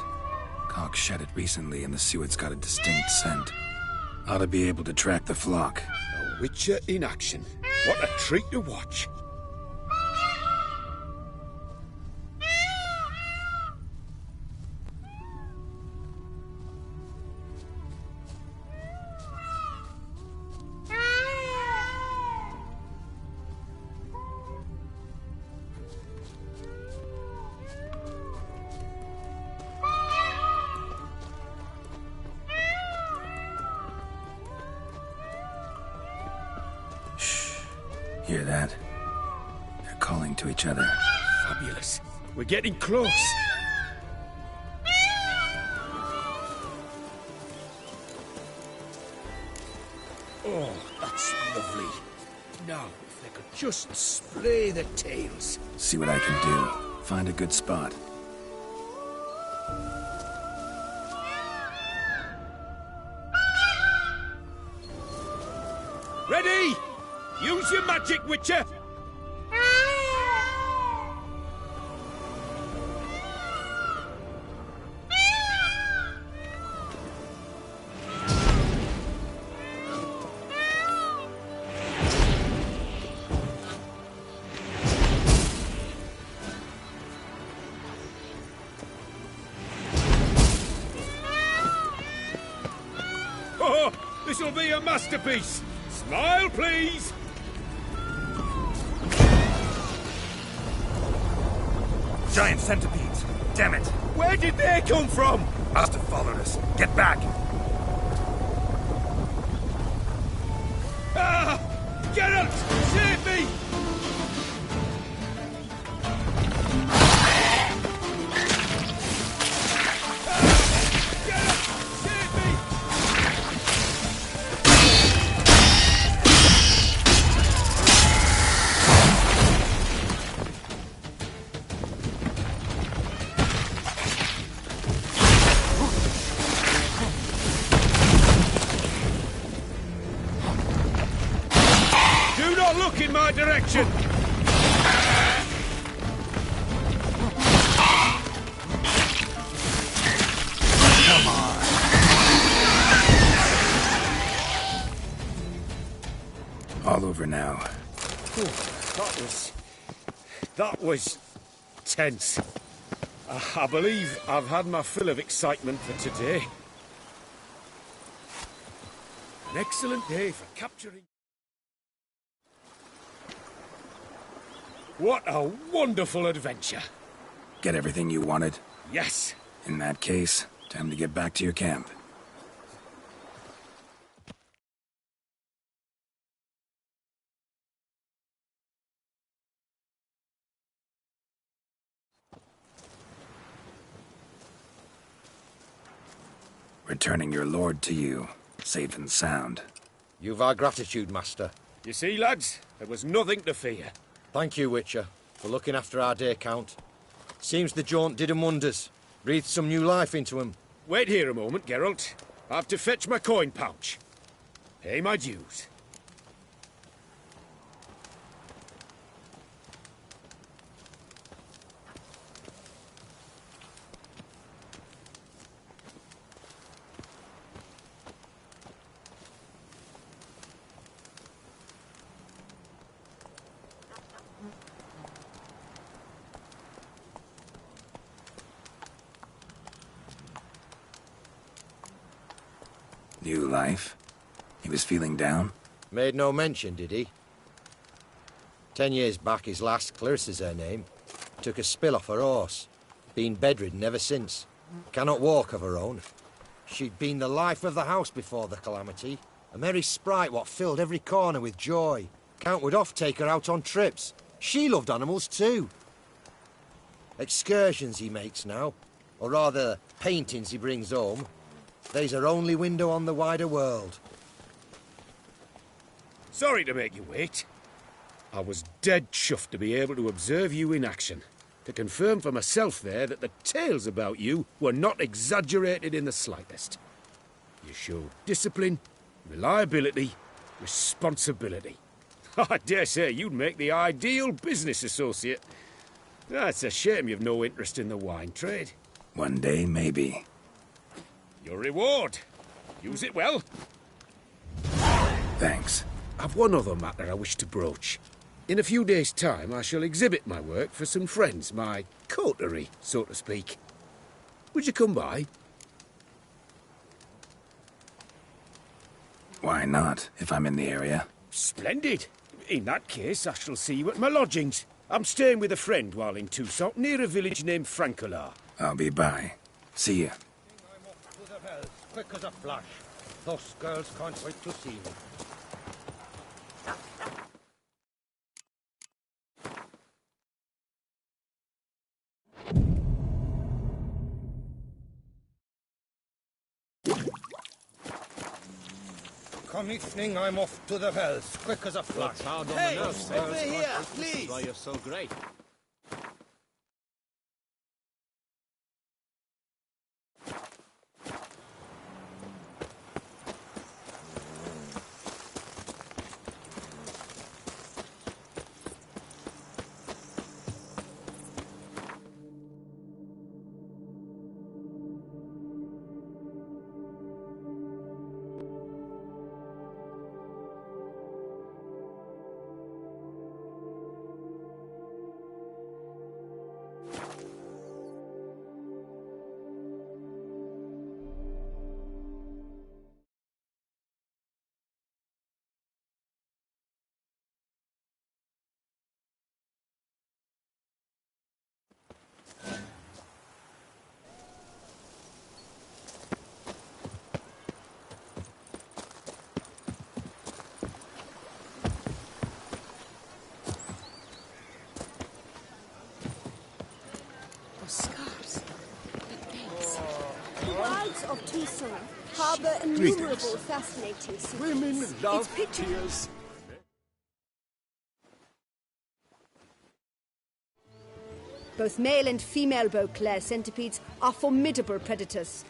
Cock shed it recently and the suet's got a distinct scent. Ought to be able to track the flock. A witcher in action. What a treat to watch. Hear that? They're calling to each other. Fabulous. We're getting close. Oh, that's lovely. Now, if they could just splay the tails. See what I can do. Find a good spot. Ready? Use your magic, Witcher! Oh, this'll be a masterpiece! Smile, please! Giant centipedes! Damn it! Where did they come from? Must have followed us. Get back! Ah! Geralt! Save me! Look in my direction! Come on. All over now. That was tense. I believe I've had my fill of excitement for today. An excellent day for capturing... What a wonderful adventure! Get everything you wanted? Yes. In that case, time to get back to your camp. Returning your lord to you, safe and sound. You've our gratitude, Master. You see, lads, there was nothing to fear. Thank you, Witcher, for looking after our day count. Seems the jaunt did 'em wonders. Breathed some new life into 'em. Wait here a moment, Geralt. I have to fetch my coin pouch. Pay my dues. New life? He was feeling down? Made no mention, did he? 10 years back, his last, Clarissa's her name, took a spill off her horse. Been bedridden ever since. Cannot walk of her own. She'd been the life of the house before the calamity. A merry sprite what filled every corner with joy. Count would oft take her out on trips. She loved animals too. Excursions he makes now, or rather, paintings he brings home. They's her only window on the wider world. Sorry to make you wait. I was dead chuffed to be able to observe you in action. To confirm for myself there that the tales about you were not exaggerated in the slightest. You showed discipline, reliability, responsibility. I dare say you'd make the ideal business associate. It's a shame you've no interest in the wine trade. One day, maybe. Your reward. Use it well. Thanks. I've one other matter I wish to broach. In a few days' time, I shall exhibit my work for some friends, my coterie, so to speak. Would you come by? Why not, if I'm in the area? Splendid. In that case, I shall see you at my lodgings. I'm staying with a friend while in Toussaint, near a village named Francois. I'll be by. See ya. I'm off to the Hells, quick as a flash. Those girls can't wait to see me. Come evening, I'm off to the Hells, quick as a flash. Hey, over here, please. Why you're so great. Scars. The wilds of Toussaint harbor innumerable fascinating secrets. Women love It's pictured tears. Both male and female Beauclair centipedes are formidable predators.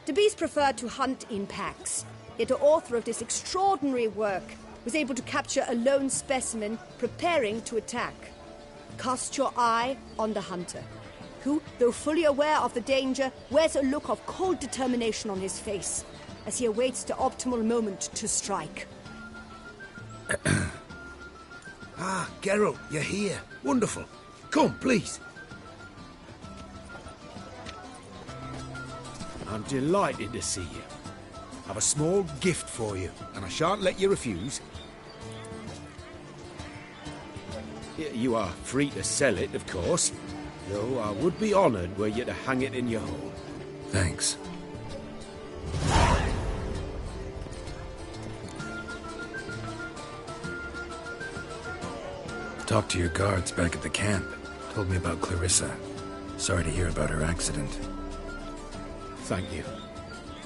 The bees prefer to hunt in packs, yet the author of this extraordinary work was able to capture a lone specimen preparing to attack. Cast your eye on the hunter, who, though fully aware of the danger, wears a look of cold determination on his face as he awaits the optimal moment to strike. Ah, Geralt, you're here. Wonderful. Come, please. I'm delighted to see you. I've a small gift for you, and I shan't let you refuse. You are free to sell it, of course, though I would be honoured were you to hang it in your home. Thanks. Talked to your guards back at the camp. Told me about Clarissa. Sorry to hear about her accident. Thank you.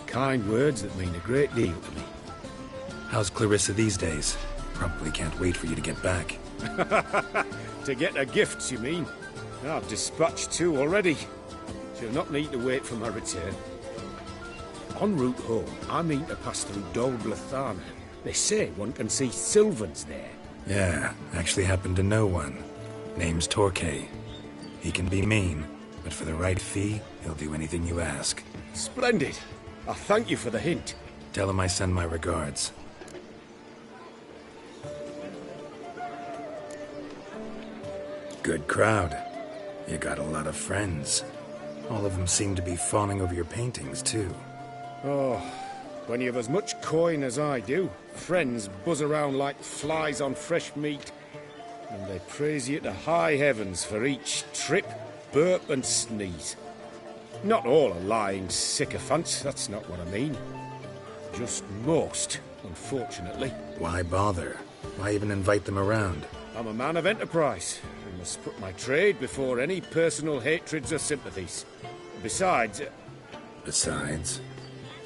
Kind words that mean a great deal to me. How's Clarissa these days? Probably can't wait for you to get back. To get her gifts, you mean? I've dispatched 2 already. She'll not need to wait for my return. En route home, I mean to pass through Dol Blathana. They say one can see Sylvans there. Yeah, actually happen to know one. Name's Torquay. He can be mean, but for the right fee, he'll do anything you ask. Splendid. I thank you for the hint. Tell him I send my regards. Good crowd. You got a lot of friends. All of them seem to be fawning over your paintings, too. Oh, When you've as much coin as I do, friends buzz around like flies on fresh meat, and they praise you to high heavens for each trip, burp and sneeze. Not all are lying sycophants, that's not what I mean. Just most, unfortunately. Why bother? Why even invite them around? I'm a man of enterprise, and must put my trade before any personal hatreds or sympathies. Besides... Besides?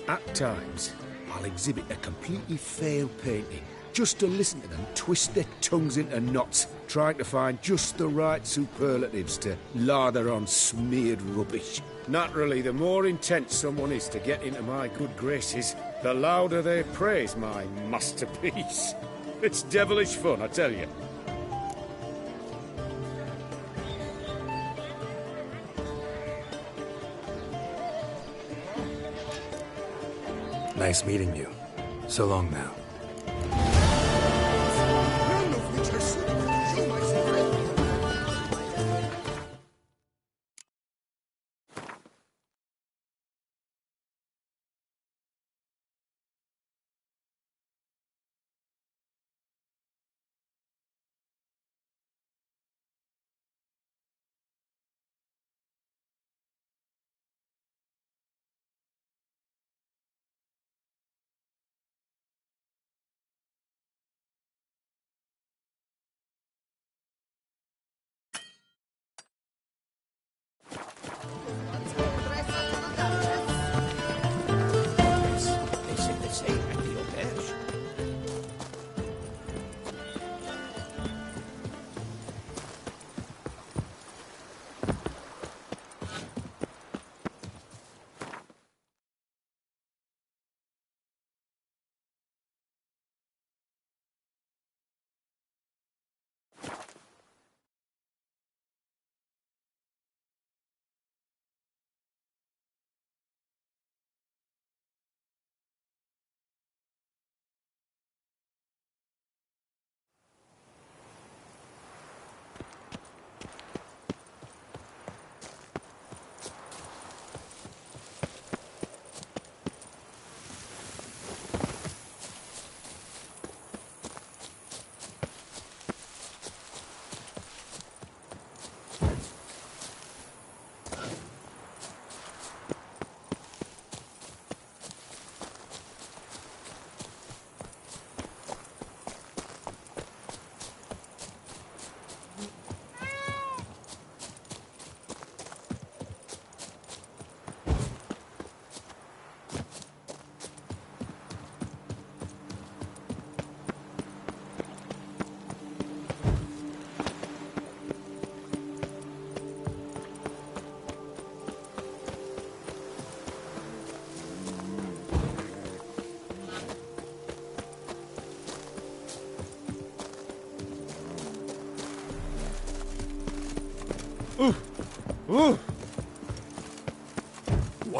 At times, I'll exhibit a completely failed painting, just to listen to them twist their tongues into knots, trying to find just the right superlatives to lather on smeared rubbish. Naturally, the more intent someone is to get into my good graces, the louder they praise my masterpiece. It's devilish fun, I tell you. Nice meeting you. So long now.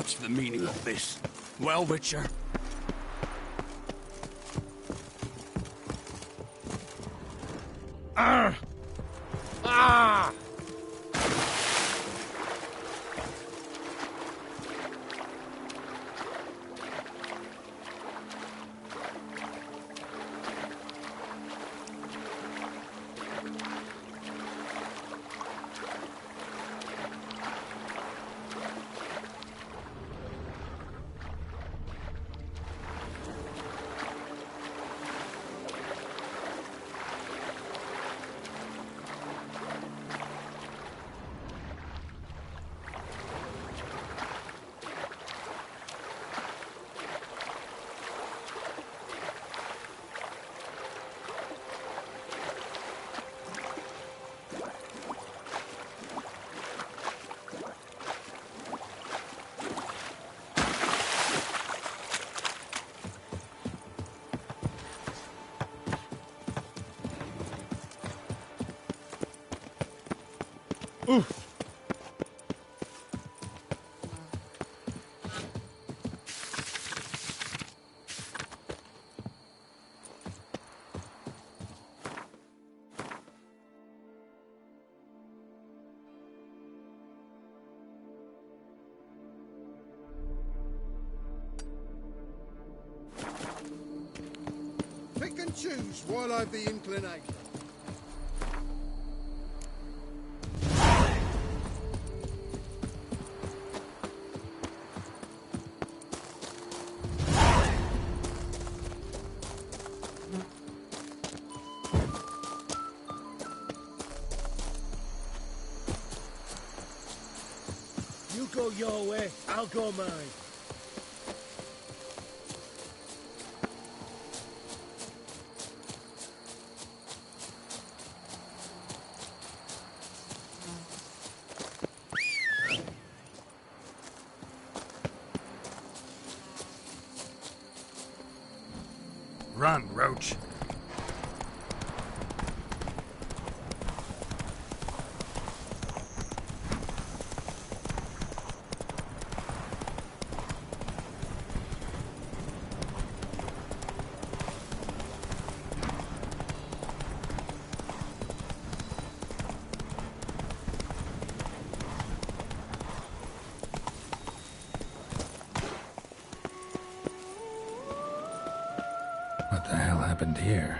What's the meaning of this? Well, Witcher? Ah! Ah! Oof. Pick and choose while I've the inclination. You go your way, I'll go mine. Run, Roach. What the hell happened here?